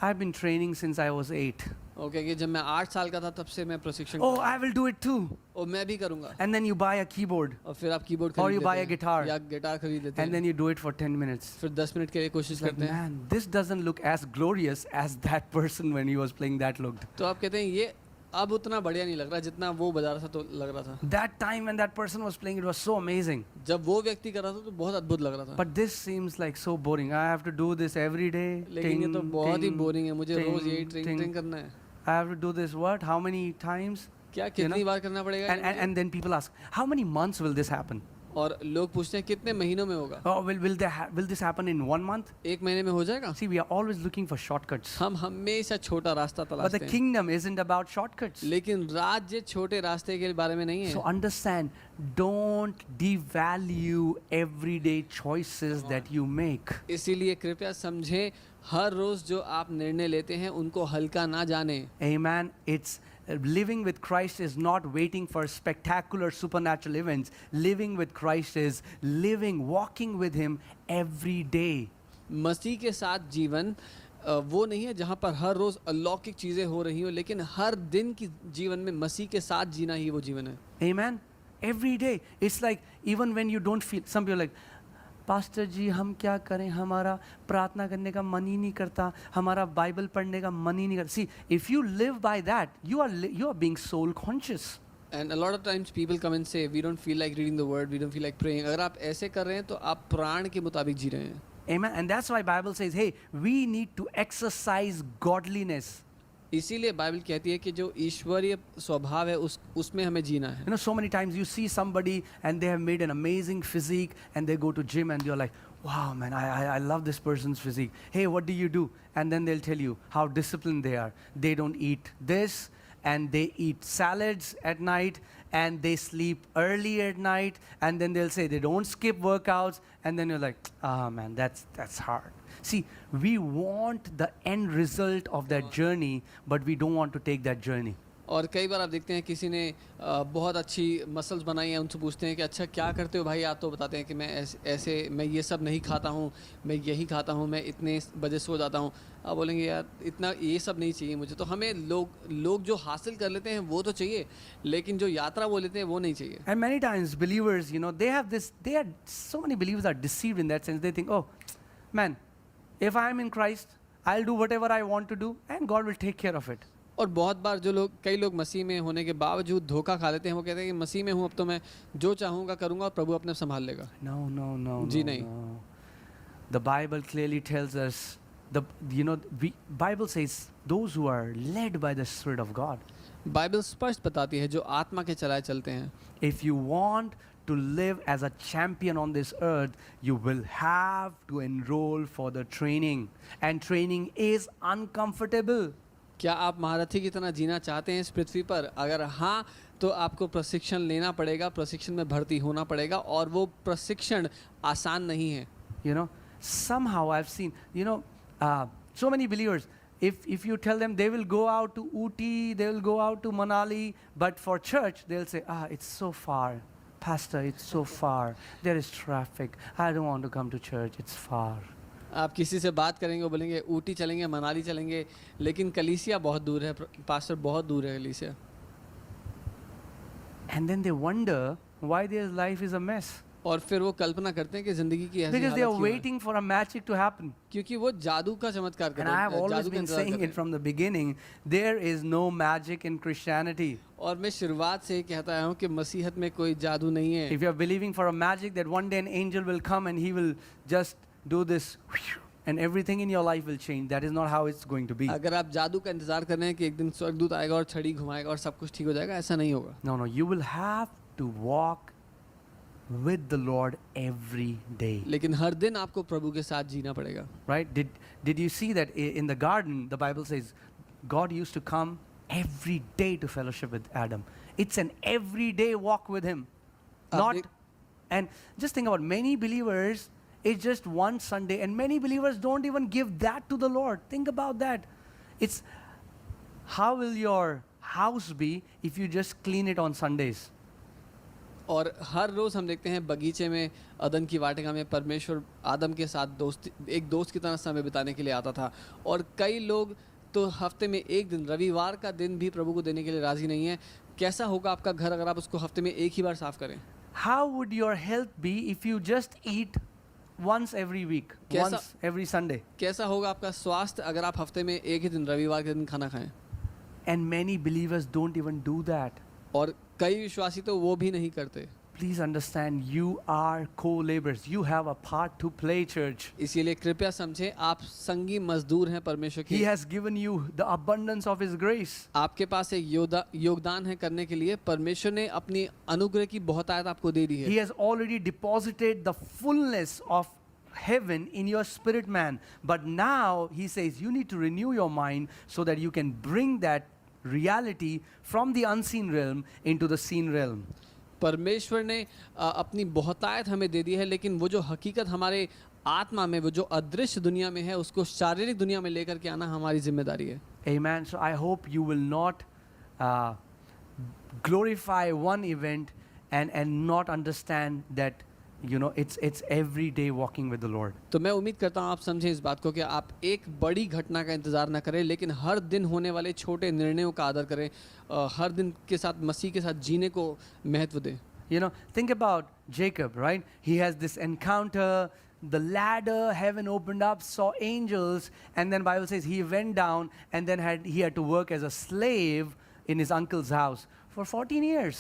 I've been training since I was 8. Okay कि जब मैं 8 साल का था तब से मैं प्रशिक्षण Oh, I will do it too. और मैं भी करूंगा. And then you buy a keyboard, और फिर आप कीबोर्ड Or खरीद you buy लेते a हैं, guitar. या गिटार खरीद लेते and हैं, then you do it for 10 minutes. फिर 10 मिनट के लिए कोशिश It's like, करते हैं. man, this doesn't look as glorious as that person when he was playing that looked. तो आप कहते हैं ये अब उतना बढ़िया नहीं लग रहा जितना वो बजा रहा था तो लग रहा था. That time when that person was playing, it was so amazing. जब वो व्यक्ति कर रहा था तो बहुत अद्भुत लग रहा था. But this seems like so boring. I have to do this every day. लेकिन ये तो Ting, बहुत ही ting, बोरिंग है. मुझे ting, रोज यही ट्रिंग ting. ट्रिंग करना है. I have to do this what? How many times? क्या You कितनी know? बार करना पड़ेगा? And then people ask, how many months will this happen? और लोग पूछते हैं कितने महीनों में होगा? Oh, will this happen in 1 month? एक महीने में हो जाएगा? See, we are always looking for shortcuts. हम हमेशा छोटा रास्ता But the तलाशते हैं, kingdom isn't about shortcuts. लेकिन राज्य छोटे रास्ते के बारे में नहीं So है. understand, don't devalue everyday choices that you make. इसीलिए कृपया समझें, हर रोज जो आप निर्णय लेते हैं उनको हल्का ना जाने. Amen. It's living with Christ is not waiting for spectacular supernatural events. Living with Christ is walking with Him every day. मसीह के साथ जीवन वो नहीं है जहाँ पर हर रोज अलौकिक चीजें हो रही हो, लेकिन हर दिन की जीवन में मसीह के साथ जीना ही वो जीवन है. Amen. Every day. It's like even when you don't feel, some people are like, pastor ji हम क्या करें, हमारा प्रार्थना करने का मन ही नहीं करता, हमारा बाइबल पढ़ने का मन ही नहीं करता. See, if you live by that, you are being soul conscious. And a lot of times people come and say we don't feel like reading the word, we don't feel like praying. अगर आप ऐसे कर रहे हैं तो आप प्राण के मुताबिक जी रहे हैं. Amen. And that's why Bible says, hey, we need to exercise godliness. इसीलिए बाइबल कहती है कि जो ईश्वरीय स्वभाव है उसमें हमें जीना है. You know, so many times you see somebody and they have made an amazing physique and they go to gym and you're like, wow, man, I love this person's physique. Hey, what do you do? And then they'll tell you how disciplined they are. They don't eat this and they eat salads at night and they sleep early at night, and then they'll say they don't skip workouts, and then you're like, ah, man, that's hard. See, we want the end result of that journey, but we don't want to take that journey. और कई बार आप देखते हैं किसी ने बहुत अच्छी muscles बनाई हैं, उनसे पूछते हैं कि अच्छा क्या करते हो भाई आप, तो बताते हैं कि मैं ऐसे मैं ये सब नहीं खाता हूँ, मैं यही खाता हूँ, मैं इतने बजे सो जाता हूँ. आप बोलेंगे यार इतना ये सब नहीं चाहिए मुझे. तो हमें लोग जो हासिल कर लेते हैं वो तो चाहिए, लेकिन जो यात्रा वो लेते हैं वो नहीं चाहिए. And many times believers, so many believers are deceived in that sense. They think, oh, man, if I'm in Christ, I'll do whatever I want to do and God will take care of it. और बहुत बार कई लोग मसीह में होने के बावजूद धोखा खा लेते हैं. वो कहते हैं कि मसीह में हूँ अब तो मैं जो चाहूँगा करूँगा और प्रभु अपने संभाल लेगा. No. जी नहीं. No. The Bible clearly tells us, Bible says those who are led by the Spirit of God. Bible स्पष्ट बताती है जो आत्मा के चलाए चलते हैं. If you want to live as a champion on this earth, you will have to enroll for the training. And training is uncomfortable. क्या आप महारथी की तरह जीना चाहते हैं इस पृथ्वी पर? अगर हाँ तो आपको प्रशिक्षण लेना पड़ेगा, प्रशिक्षण में भर्ती होना पड़ेगा, और वो प्रशिक्षण आसान नहीं है. Somehow I've seen, so many believers, if you tell them they will go out to Ooty, they will go out to Manali, but for church they'll say, it's so far. Pastor, it's so far. There is traffic. I don't want to come to church. It's far. आप किसी से बात करेंगे वो बोलेंगे ऊटी चलेंगे, मनाली चलेंगे, लेकिन कलीसिया बहुत दूर है, पास्टर बहुत दूर है कलीसिया. And then they wonder why their life is a mess. और फिर वो कल्पना करते हैं कि जिंदगी की ऐसी because they हालत are क्यों है? waiting for a magic to happen. क्योंकि वो जादू का चमत्कार कर And रहे I have हैं, always जादू का been इंतजार saying कर रहे it हैं। from the beginning, there is no magic in Christianity. और मैं शुरुआत से ही कहता आया हूँ कि मसीहत में कोई जादू नहीं है। If you are believing for a magic that one day an angel will come and he will just do this and everything in your life will change, that is not how it's going to be. अगर आप जादू का इंतजार कर रहे हैं कि एक दिन स्वर्गदूत आएगा और छड़ी घुमाएगा और सब कुछ ठीक हो जाएगा, ऐसा नहीं होगा। No, no, you will have to walk with the Lord every day. लेकिन हर दिन आपको प्रभु के साथ जीना पड़ेगा। Right? Did you see that in the garden, the Bible says God used to come every day to fellowship with Adam. It's an everyday walk with him. आप Not देख- and just think about many believers, it's just one Sunday, and many believers don't even give that to the Lord. Think about that. It's how will your house be if you just clean it on Sundays? और हर रोज हम देखते हैं बगीचे में अदन की वाटिका में परमेश्वर आदम के साथ एक दोस्त की तरह समय बिताने के लिए आता था, और कई लोग तो हफ्ते में एक दिन रविवार का दिन भी प्रभु को देने के लिए राजी नहीं है। कैसा होगा आपका घर अगर आप उसको हफ्ते में एक ही बार साफ करें? How would your health be if you just eat once every week, कैसा- once every Sunday? कैसा होगा आपका स्वास्थ्य अगर आप हफ्ते में एक ही दिन रविवार के दिन खाना खाएं? And many believers don't even do that. और कई विश्वासी तो वो भी नहीं करते। Please understand, you are co-laborers. You have a part to play, church. इसीलिए कृपया समझें, आप संगी मजदूर हैं परमेश्वर He के। has given you the abundance of His grace. आपके पास एक योगदान है करने के लिए। परमेश्वर ने अपनी अनुग्रह की बहुतायत आपको दे दी है। He has already deposited the fullness of heaven in your spirit man. But now He says you need to renew your mind so that you can bring that reality from the unseen realm into the seen realm. परमेश्वर ने अपनी बहुतायत हमें दे दी है, लेकिन वो जो हकीकत हमारे आत्मा में, वो जो अदृश्य दुनिया में है, उसको शारीरिक दुनिया में लेकर के आना हमारी जिम्मेदारी है। Amen. So I hope you will not glorify one event and not understand that, you know, it's every day walking with the Lord. तो मैं उम्मीद करता हूँ आप समझें इस बात को कि आप एक बड़ी घटना का इंतजार ना करें, लेकिन हर दिन होने वाले छोटे निर्णयों का आदर करें। हर दिन के साथ मसीह के साथ जीने को महत्व दें। You know, think about Jacob, right? He has this encounter, the ladder, heaven opened up, saw angels, and then Bible says he went down and then he had to work as a slave in his uncle's house for 14 years.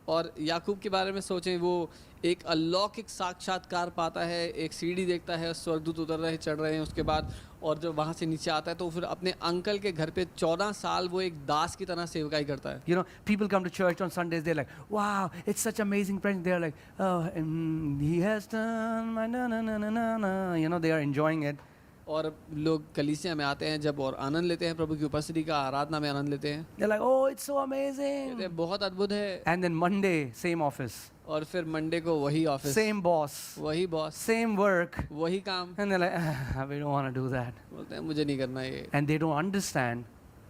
और याकूब के बारे में सोचें, वो एक अलौकिक साक्षात्कार पाता है, एक सीढ़ी देखता है, स्वर्गदूत उतर रहे चढ़ रहे हैं उसके बाद, और जब वहाँ से नीचे आता है तो फिर अपने अंकल के घर पे 14 साल वो एक दास की तरह सेवकाई करता है। You know, people come to church on Sundays, they're like, wow, it's such amazing presence. They're like, oh, he has done my na. You know, they are enjoying it. और लोग कलीसिया में आते हैं जब और आनंद लेते हैं, प्रभु की उपस्थिति का आराधना में आनंद लेते हैं। They're like, oh, it's so कहते amazing. हैं, बहुत अद्भुत है। And then Monday, same office, और फिर मंडे को वही ऑफिस, same boss, वही बॉस, same work. वही काम। And they're like, we don't want to do that. बोलते हैं मुझे नहीं करना ये, And they don't understand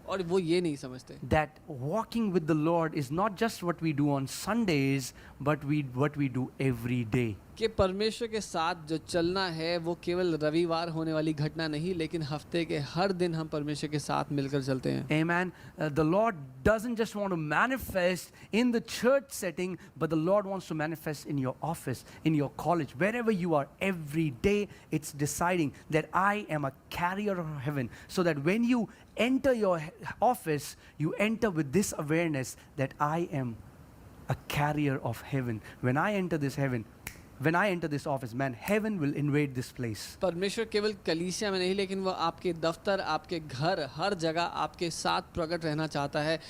और वो ये नहीं समझते that walking with the Lord is not just what we do on Sundays, but what we do every day. कि परमेश्वर के साथ जो चलना है वो केवल रविवार होने वाली घटना नहीं, लेकिन हफ्ते के हर दिन हम परमेश्वर के साथ मिलकर चलते हैं। Amen. The Lord doesn't just want to manifest in the church setting, but the Lord wants to manifest in your office, in your college, wherever you are. Every day it's deciding that I am a carrier of heaven, so that when you enter your office, you enter with this awareness that I am a carrier of heaven. When I enter this office, man, heaven will invade this place. परमेश्वर केवल कलीसिया में नहीं, लेकिन वो आपके दफ्तर, आपके घर, हर जगह आपके साथ प्रकट रहना चाहता है,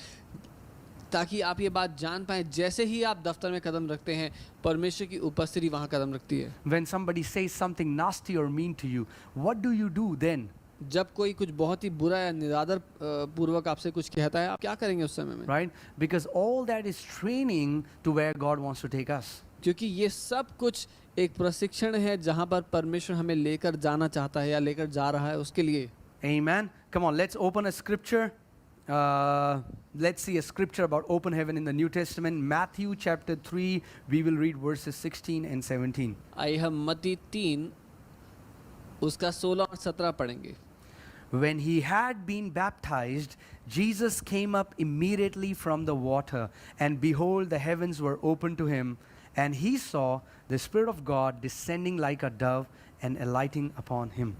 ताकि आप ये बात जान पाएं, जैसे ही आप दफ्तर में कदम रखते हैं परमेश्वर की उपस्थिति वहाँ कदम रखती है। When somebody says something nasty or mean to you, what do you do then? जब कोई कुछ बहुत ही बुरा या निरादर पूर्वक आपसे कुछ कहता है, आप क्या करेंगे उस समय में? Right? Because all that is training to where God wants to take us. क्योंकि ये सब कुछ एक प्रशिक्षण है जहाँ पर परमेश्वर हमें लेकर जाना चाहता है या लेकर जा रहा है उसके लिए। Amen. Come on, let's open a scripture. Let's see a scripture about open heaven in the New Testament. Matthew chapter 3, we will read verses 16 and 17. आइए हम मत्ती 3 उसका 16 और 17 पढ़ेंगे। When he had been baptized, Jesus came up immediately from the water, and behold, the heavens were opened to him, And he saw the Spirit of God descending like a dove and alighting upon him.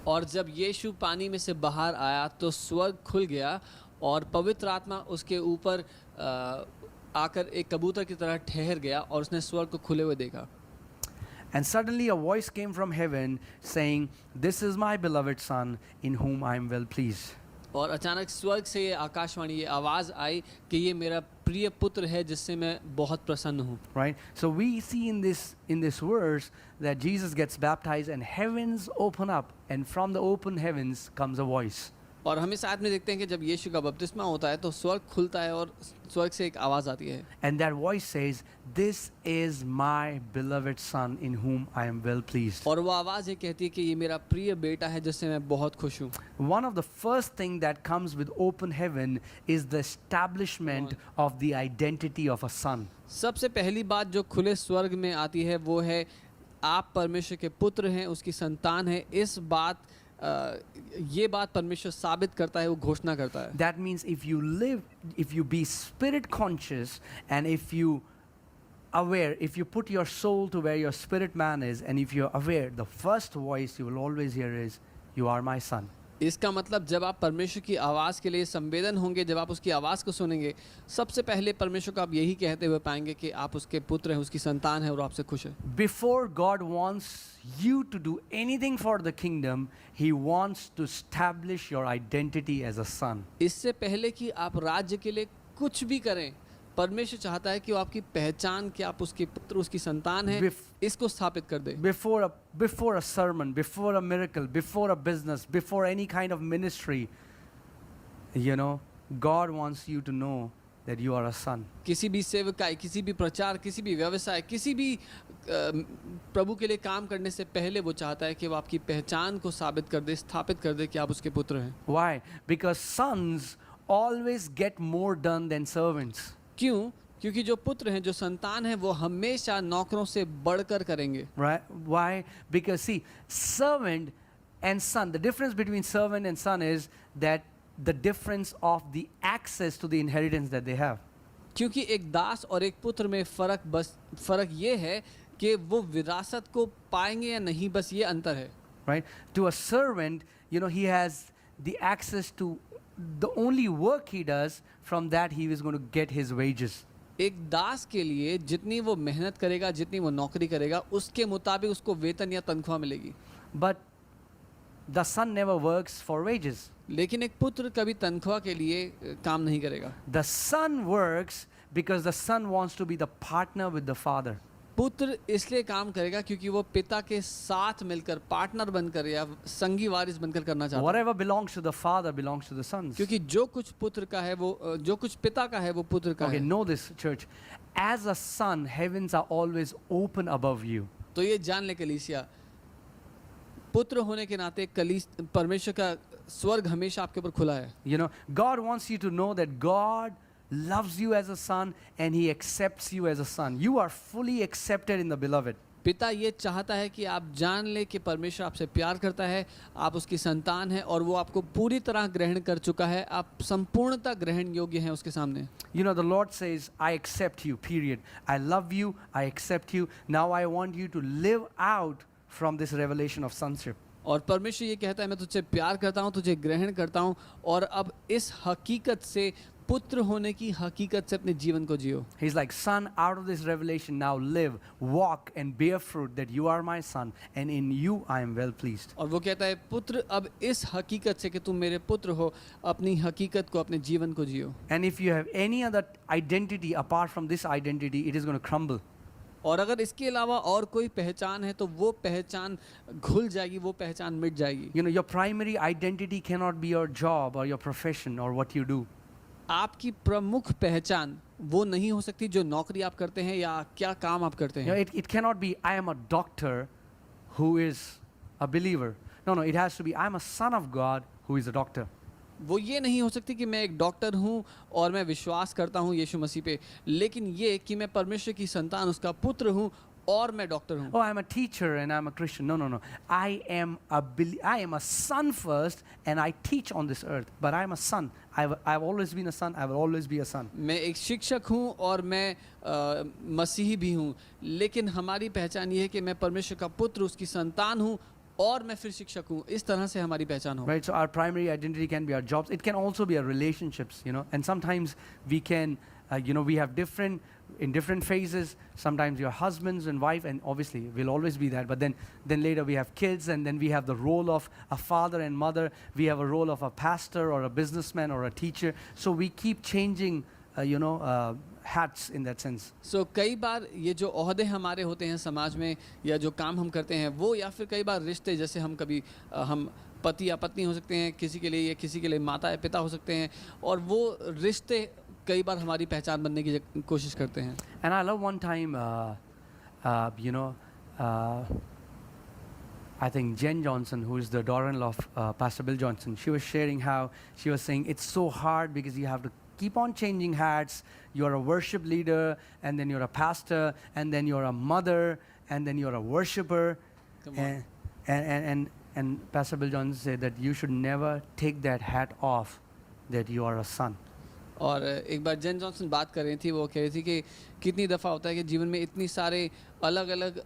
और जब यीशु पानी में से बाहर आया तो स्वर्ग खुल गया और पवित्र आत्मा उसके ऊपर आकर एक कबूतर की तरह ठहर गया और उसने स्वर्ग को खुले हुए देखा. And suddenly a voice came from heaven saying, "This is my beloved Son, in whom I am well pleased." और अचानक स्वर्ग से ये आकाशवाणी, ये आवाज़ आई कि ये मेरा प्रिय पुत्र है जिससे मैं बहुत प्रसन्न हूँ. Right? So we see in this verse that Jesus gets baptized and heavens open up, and from the open heavens comes a voice. और हम इस आयत में देखते हैं कि जब यीशु का बपतिस्मा होता है तो स्वर्ग खुलता है और स्वर्ग से एक आवाज़ आती है. And that voice says, "This is my beloved Son, in whom I am well pleased." और वो आवाज़ ये कहती है कि ये मेरा प्रिय बेटा है जिससे मैं बहुत खुश हूँ. One of the first thing that comes with open heaven is the establishment of the identity of a son. सबसे पहली बात जो खुले स्वर्ग में आती है वो है आप परमेश्वर के पुत्र हैं, उसकी संतान है. इस बात ये बात परमेश्वर साबित करता है, वो घोषणा करता है. That means if you be spirit conscious, and if you put your soul to where your spirit man is, and if you're aware, the first voice you will always hear is, "You are my son." इसका मतलब जब आप परमेश्वर की आवाज़ के लिए संवेदन होंगे, जब आप उसकी आवाज़ को सुनेंगे, सबसे पहले परमेश्वर को आप यही कहते हुए पाएंगे कि आप उसके पुत्र हैं, उसकी संतान है और आपसे खुश है. Before God wants you to do anything for the kingdom, He wants to establish your identity as a son. इससे पहले कि आप राज्य के लिए कुछ भी करें, परमेश्वर चाहता है कि वो आपकी पहचान कि आप उसके पुत्र, उसकी संतान हैं, इसको स्थापित कर दे. Before a sermon, before a miracle, before a business, before any kind of ministry, God wants you to know that you are a son. किसी भी सेवकाई, किसी भी प्रचार, किसी भी व्यवसाय, किसी भी प्रभु के लिए काम करने से पहले वो चाहता है कि वो आपकी पहचान को साबित कर दे, स्थापित कर दे कि आप उसके पुत्र हैं. Why? Because sons always get more done than servants. क्यों? क्योंकि जो पुत्र हैं, जो संतान हैं, वो हमेशा नौकरों से बढ़कर करेंगे. Right? Why? Because see, servant and son, the difference between servant and son is that the difference of the access to the inheritance that they have. क्योंकि एक दास और एक पुत्र में फर्क ये है कि वो विरासत को पाएंगे या नहीं, बस ये अंतर है. Right? To a servant, he has the access to the only work he does, from that he is going to get his wages. एक दास के लिए जितनी वो मेहनत करेगा, जितनी वो नौकरी करेगा, उसके मुताबिक उसको वेतन या तनख्वाह मिलेगी. But the son never works for wages. लेकिन एक पुत्र कभी तनख्वाह के लिए काम नहीं करेगा. The son works because the son wants to be the partner with the father. पुत्र इसलिए काम करेगा क्योंकि वो पिता के साथ मिलकर पार्टनर बनकर या संगी वारिस बनकर करना चाहता है. Whatever belongs to the father belongs to the sons. क्योंकि जो कुछ पुत्र का है वो, जो कुछ पिता का है वो पुत्र का Okay, है. know this, church. As a son, heavens are always open above you. तो ये जान ले कलीसिया, पुत्र होने के नाते परमेश्वर का स्वर्ग हमेशा आपके ऊपर खुला है. God wants you to know that God loves you as a son and He accepts you as a son. You are fully accepted in the beloved. पिता ये चाहता है कि आप जान ले कि परमेश्वर आपसे प्यार करता है, आप उसकी संतान हैं और वो आपको पूरी तरह ग्रहण कर चुका है. आप संपूर्णतः ग्रहण योग्य हैं उसके सामने. The Lord says, "I accept you, period. I love you, I accept you. Now I want you to live out from this revelation of sonship." और परमेश्वर ये कहता है, मैं तुझसे प्यार करता हूँ, तुझे ग्रहण करता हूँ, और अब इस हकीकत से, पुत्र होने की हकीकत से अपने जीवन को जियो. He's like, "Son, out of this revelation now live, walk and bear fruit, that you are my son, and in you I am well pleased." और वो कहता है, पुत्र अब इस हकीकत से कि तुम मेरे पुत्र हो, अपनी हकीकत को, अपने जीवन को जियो. And if you have any other identity apart from this identity, it is going to crumble. और अगर इसके अलावा और कोई पहचान है तो वो पहचान घुल जाएगी, वो पहचान मिट जाएगी. Your primary identity cannot be your job or your profession or what you do. आपकी प्रमुख पहचान वो नहीं हो सकती जो नौकरी आप करते हैं या क्या काम आप करते हैं. It cannot be, "I am a doctor who is a believer." No, it has to be, "I am a son of God who is a doctor." वो ये नहीं हो सकती कि मैं एक डॉक्टर हूँ और मैं विश्वास करता हूँ यीशु मसीह पे, लेकिन ये कि मैं परमेश्वर की संतान, उसका पुत्र हूँ और मैं डॉक्टर हूँ। Oh, I'm a teacher and I'm a Christian. No, no, no. I am a son first, and I teach on this earth. But I'm a son. I've always been a son. I will always be a son. मैं एक शिक्षक हूँ और मैं मसीही भी हूँ, लेकिन हमारी पहचान ये है कि मैं परमेश्वर का पुत्र, उसकी संतान हूँ और मैं फिर शिक्षक हूँ। इस तरह से हमारी पहचान हो। Right? So our primary identity can be our jobs. It can also be our relationships, you know. And sometimes we can, we have in different phases. Sometimes you're husbands and wife, and obviously we'll always be that. But then later we have kids, and then we have the role of a father and mother. We have a role of a pastor or a businessman or a teacher. So we keep changing, hats in that sense. So कई बार ये जो ओहदे हमारे होते हैं समाज में या जो काम हम करते हैं वो, या फिर कई बार रिश्ते, जैसे हम कभी हम पति या पत्नी हो सकते हैं किसी के लिए, या किसी के लिए माता या पिता हो सकते हैं, और वो रिश्ते कई बार हमारी पहचान बनने की कोशिश करते हैं। And I love one time, I think Jen Johnson, who is the daughter-in-law of Pastor Bill Johnson, she was sharing how she was saying it's so hard because you have to keep on changing hats. You're a worship leader, and then you're a pastor, and then you're a mother, and then you're a worshiper. Come on. And Pastor Bill Johnson said that you should never take that hat off, that you are a son. और एक बार जेन Johnson बात कर रही थी, वो कह रही थी कि कितनी दफ़ा होता है कि जीवन में इतनी सारे अलग अलग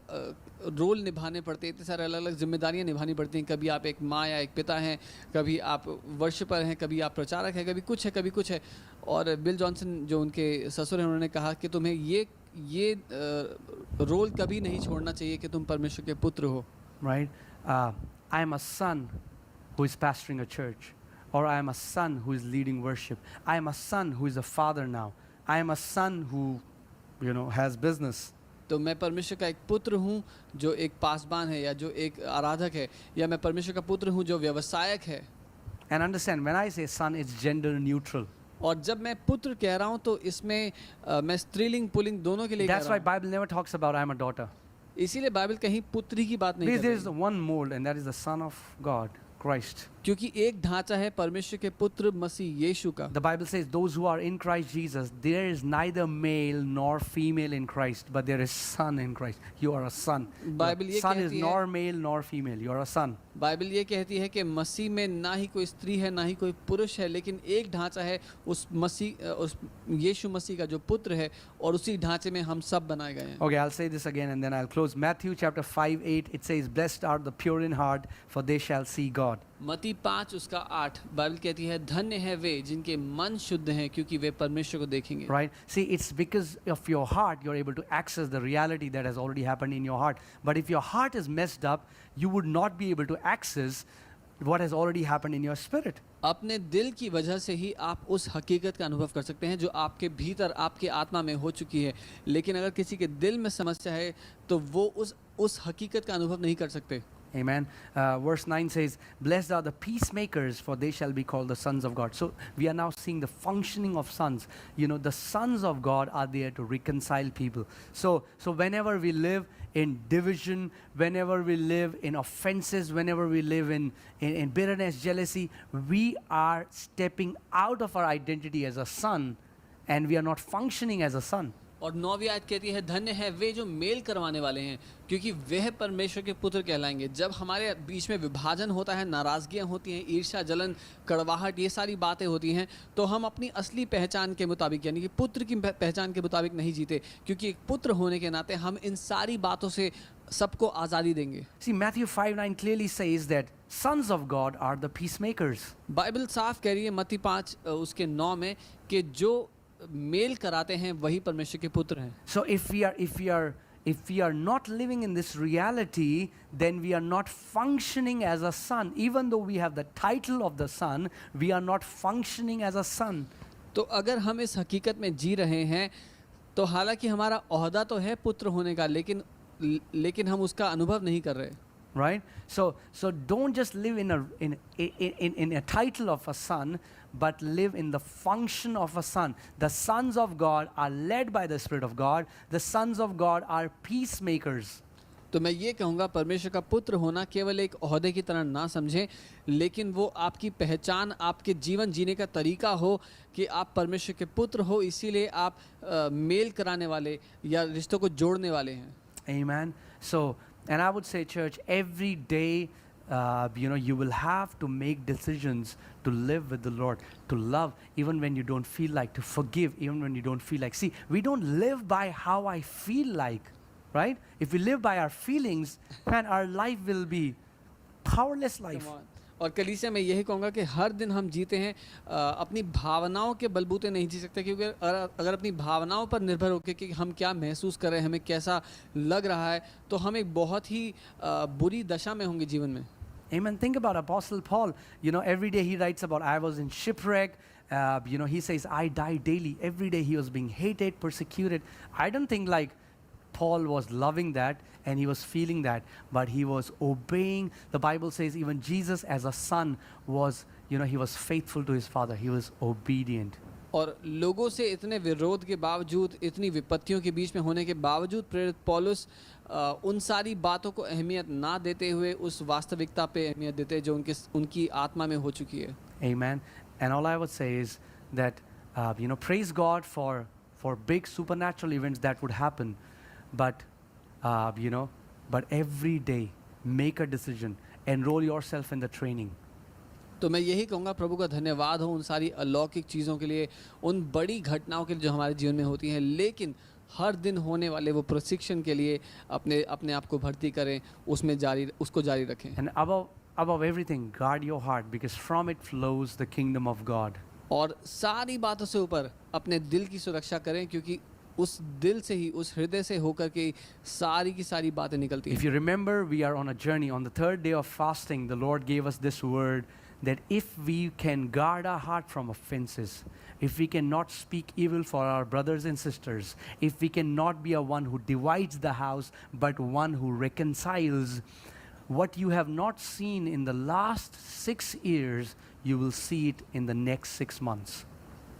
रोल निभाने पड़ते हैं, इतनी सारे अलग अलग जिम्मेदारियां निभानी पड़ती हैं। कभी आप एक माँ या एक पिता हैं, कभी आप वर्शिपर हैं, कभी आप प्रचारक हैं, कभी कुछ है। और बिल जॉनसन जो उनके ससुर हैं, उन्होंने कहा कि तुम्हें ये रोल कभी नहीं छोड़ना चाहिए कि तुम परमेश्वर के पुत्र हो। Right? I am a son who is pastoring a church. Or I am a son who is leading worship. I am a son who is a father now. I am a son who, has business. तो मैं परमेश्वर का एक पुत्र हूँ जो एक पासबान है, या जो एक आराधक है, या मैं परमेश्वर का पुत्र हूँ जो व्यवसायक है। And understand, when I say son, it's gender neutral. और जब मैं पुत्र कह रहा हूँ तो इसमें मैं स्त्रीलिंग पुल्लिंग दोनों के लिए कह That's रहा why हूँ। Bible never talks about I am a daughter. इसीलिए बाइबल कहीं पुत्री की बात नहीं Because कर there रही is है। one mold, and that is the Son of God, Christ. क्योंकि एक ढांचा है परमेश्वर के पुत्र मसीह यीशु का। The Bible says those who are in Christ Jesus, there is neither male nor female in Christ, but there is son in Christ. You are a son. Bible ये Son is कहती है, nor male nor female. You are a son. Bible ये कहती है कि मसीह में ना ही कोई स्त्री है ना ही कोई पुरुष है, लेकिन एक ढांचा है उस यीशु मसीह का जो पुत्र है, और उसी ढांचे में हम सब बनाए गए हैं। Okay, I'll say this again and then I'll close. Matthew chapter 5:8, it says, "Blessed are the pure in heart, for they shall see God." मत्ती 5 उसका 8 बाइबल कहती है, धन्य है वे जिनके मन शुद्ध हैं क्योंकि वे परमेश्वर को देखेंगे। Right? See, it's because of your heart you're able to access the reality that has already happened in your heart. But if your heart is messed up, you would not be able to access what has already happened in your spirit. अपने दिल की वजह से ही आप उस हकीकत का अनुभव कर सकते हैं जो आपके भीतर, आपके आत्मा में हो चुकी है। लेकिन अगर किसी के दिल में समस्या है तो वो उस हकीकत का अनुभव नहीं कर सकते। Amen. Verse 9 says, "Blessed are the peacemakers, for they shall be called the sons of God." So we are now seeing the functioning of sons. The sons of God are there to reconcile people. So whenever we live in division, whenever we live in offenses, whenever we live in bitterness, jealousy, we are stepping out of our identity as a son, and we are not functioning as a son. और 9वीं आयत कहती है, धन्य है वे जो mail करवाने वाले हैं क्योंकि वह परमेश्वर के पुत्र कहलाएंगे। जब हमारे बीच में विभाजन होता है, नाराजगियां होती हैं, ईर्ष्या, जलन, कड़वाहट, ये सारी बातें होती हैं, तो हम अपनी असली पहचान के मुताबिक, यानी कि पुत्र की पहचान के मुताबिक नहीं जीते, क्योंकि एक पुत्र होने के नाते हम इन सारी बातों से सबको आज़ादी देंगे। See, Matthew 5:9 clearly says that sons of God are the peacemakers. Bible साफ कह रही है मत्ती 5 उसके 9 में कि जो मेल कराते हैं वही परमेश्वर के पुत्र हैं। So if we are not living in this reality, then we are not functioning as a son. Even though we have the title of the son, we are not functioning as a son. तो अगर हम इस हकीकत में जी रहे हैं, तो हालांकि हमारा ओहदा तो है पुत्र होने का, लेकिन हम उसका अनुभव नहीं कर रहे। Right? So don't just live in a title of a son, but live in the function of a son. The sons of God are led by the Spirit of God. The sons of God are peacemakers. तो मैं ये कहूँगा, परमेश्वर का पुत्र होना केवल एक ओहदे की तरह ना समझें, लेकिन वो आपकी पहचान, आपके जीवन जीने का तरीका हो कि आप परमेश्वर के पुत्र हो, इसीलिए आप मेल कराने वाले या रिश्तों को जोड़ने वाले हैं। Amen. So, and I would say, church, every day, you will have to make decisions to live with the Lord, to love, even when you don't feel like, to forgive, even when you don't feel like. See, we don't live by how I feel like, right? If we live by our feelings, man, our life will be powerless life. Come on. और कलीसिया मैं यही कहूँगा कि हर दिन हम जीते हैं अपनी भावनाओं के बलबूते नहीं जी सकते, क्योंकि अगर अपनी भावनाओं पर निर्भर होकर कि हम क्या महसूस कर रहे हैं, हमें कैसा लग रहा है, तो हम एक बहुत ही बुरी दशा में होंगे जीवन में. Amen. Think about Apostle Paul. Every day he writes about, I was in shipwreck. He says, I die daily. Every day he was being hated, persecuted. I don't think like Paul was loving that and he was feeling that, but he was obeying. The Bible says even Jesus as a son was, he was faithful to his father. He was obedient. और लोगों से इतने विरोध के बावजूद, इतनी विपत्तियों के बीच में होने के बावजूद प्रेरित पौलुस उन सारी बातों को अहमियत ना देते हुए उस वास्तविकता पे अहमियत देते हैं जो उनकी आत्मा में हो चुकी है. Amen. And all I would say is that, praise God for big supernatural events that would happen. But, but every day, make a decision. Enroll yourself in the training. तो मैं यही कहूँगा, प्रभु का धन्यवाद हो उन सारी अलौकिक चीज़ों के लिए, उन बड़ी घटनाओं के लिए जो हमारे जीवन में होती हैं, लेकिन हर दिन होने वाले वो प्रशिक्षण के लिए अपने आप को भर्ती करें, उसको जारी रखें. And above everything, guard your heart, because from it flows the kingdom of God. और सारी बातों से ऊपर अपने दिल की सुरक्षा करें, क्योंकि उस दिल से ही, उस हृदय से होकर के सारी की सारी बातें निकलती हैं. If you remember, we are on a journey. On the third day of fasting, the Lord gave us this word, that if we can guard our heart from offenses, if we cannot speak evil for our brothers and sisters, if we cannot be a one who divides the house, but one who reconciles, what you have not seen in the last 6 years, you will see it in the next 6 months.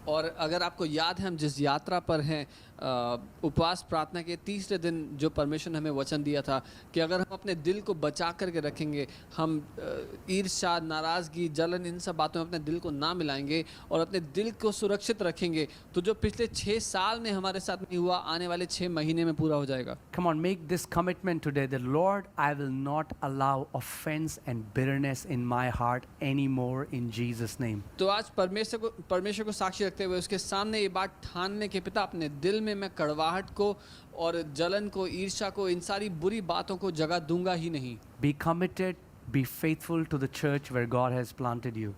और अगर आपको याद है, हम जिस यात्रा पर हैं, उपवास प्रार्थना के तीसरे दिन जो परमेश्वर ने हमें वचन दिया था कि अगर हम अपने दिल को बचा करके रखेंगे, हम ईर्ष्या, नाराज़गी, जलन, इन सब बातों में अपने दिल को ना मिलाएंगे और अपने दिल को सुरक्षित रखेंगे, तो जो पिछले 6 साल में हमारे साथ नहीं हुआ, आने वाले 6 महीने में पूरा हो जाएगा. Come on, make this commitment today that, Lord, I will not allow offense and bitterness in my heart anymore in Jesus' name. तो आज परमेश्वर को साक्षी रखते हुए उसके सामने ये बात ठानने के, पिता, अपने दिल में मैं कड़वाहट को और जलन को, ईर्ष्या को, इन सारी बुरी बातों को जगह दूंगा ही नहीं. Be committed, be faithful to the church where God has planted you.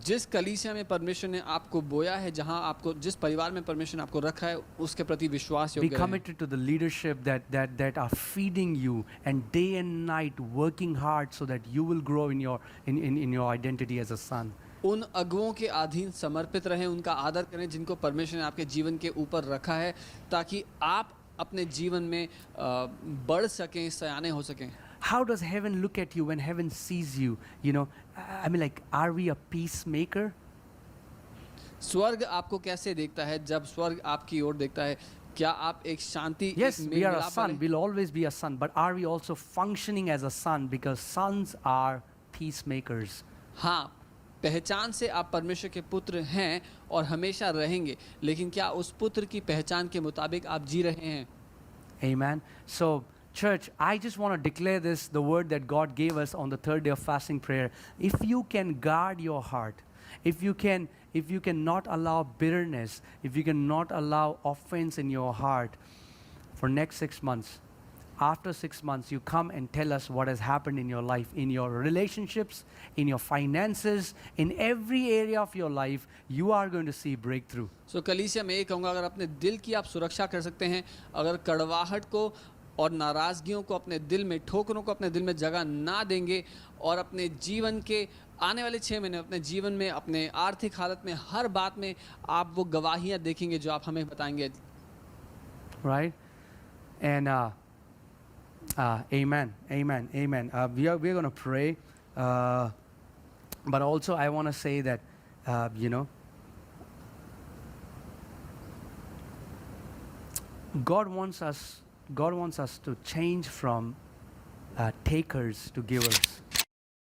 जिस कलीसिया में परमेश्वर ने आपको बोया है, जहां आपको, जिस परिवार में परमेश्वर ने आपको रखा है, उसके प्रति विश्वास Be योग्य रहें. committed to the leadership that are feeding you and day and night working hard so that you will grow in your identity as a son. उन अगुओं के अधीन समर्पित रहें, उनका आदर करें जिनको परमेश्वर ने आपके जीवन के ऊपर रखा है, ताकि आप अपने जीवन में बढ़ सकें, सयाने हो सकें. How does heaven look at you when heaven sees you? I mean, like, are we a peacemaker? स्वर्ग आपको कैसे देखता है? जब स्वर्ग आपकी ओर देखता है, क्या आप एक शांति, Yes, एक we are a मेल-मिलाप son. वाले? We'll always be a son. But are we also functioning as a son? Because sons are peacemakers. हाँ, पहचान से आप परमेश्वर के पुत्र हैं और हमेशा रहेंगे, लेकिन क्या उस पुत्र की पहचान के मुताबिक आप जी रहे हैं? Amen. So, church, I just want to declare this, the word that God gave us on the third day of fasting prayer. If you can guard your heart, if you can not allow bitterness, if you can not allow offense in your heart for next 6 months, after 6 months, you come and tell us what has happened in your life, in your relationships, in your finances, in every area of your life, you are going to see breakthrough. सो कलीसिया में ये कहूँगा, अगर अपने दिल की आप सुरक्षा कर सकते हैं, अगर कड़वाहट को और नाराज़गियों को अपने दिल में, ठोकरों को अपने दिल में जगह ना देंगे और अपने जीवन के आने वाले 6 महीने, अपने जीवन में, अपने आर्थिक हालत में, हर बात में आप वो गवाहियाँ देखेंगे जो आप हमें बताएंगे. Right? And amen. We are going to pray. But also I want to say that, God wants us to change from takers to givers.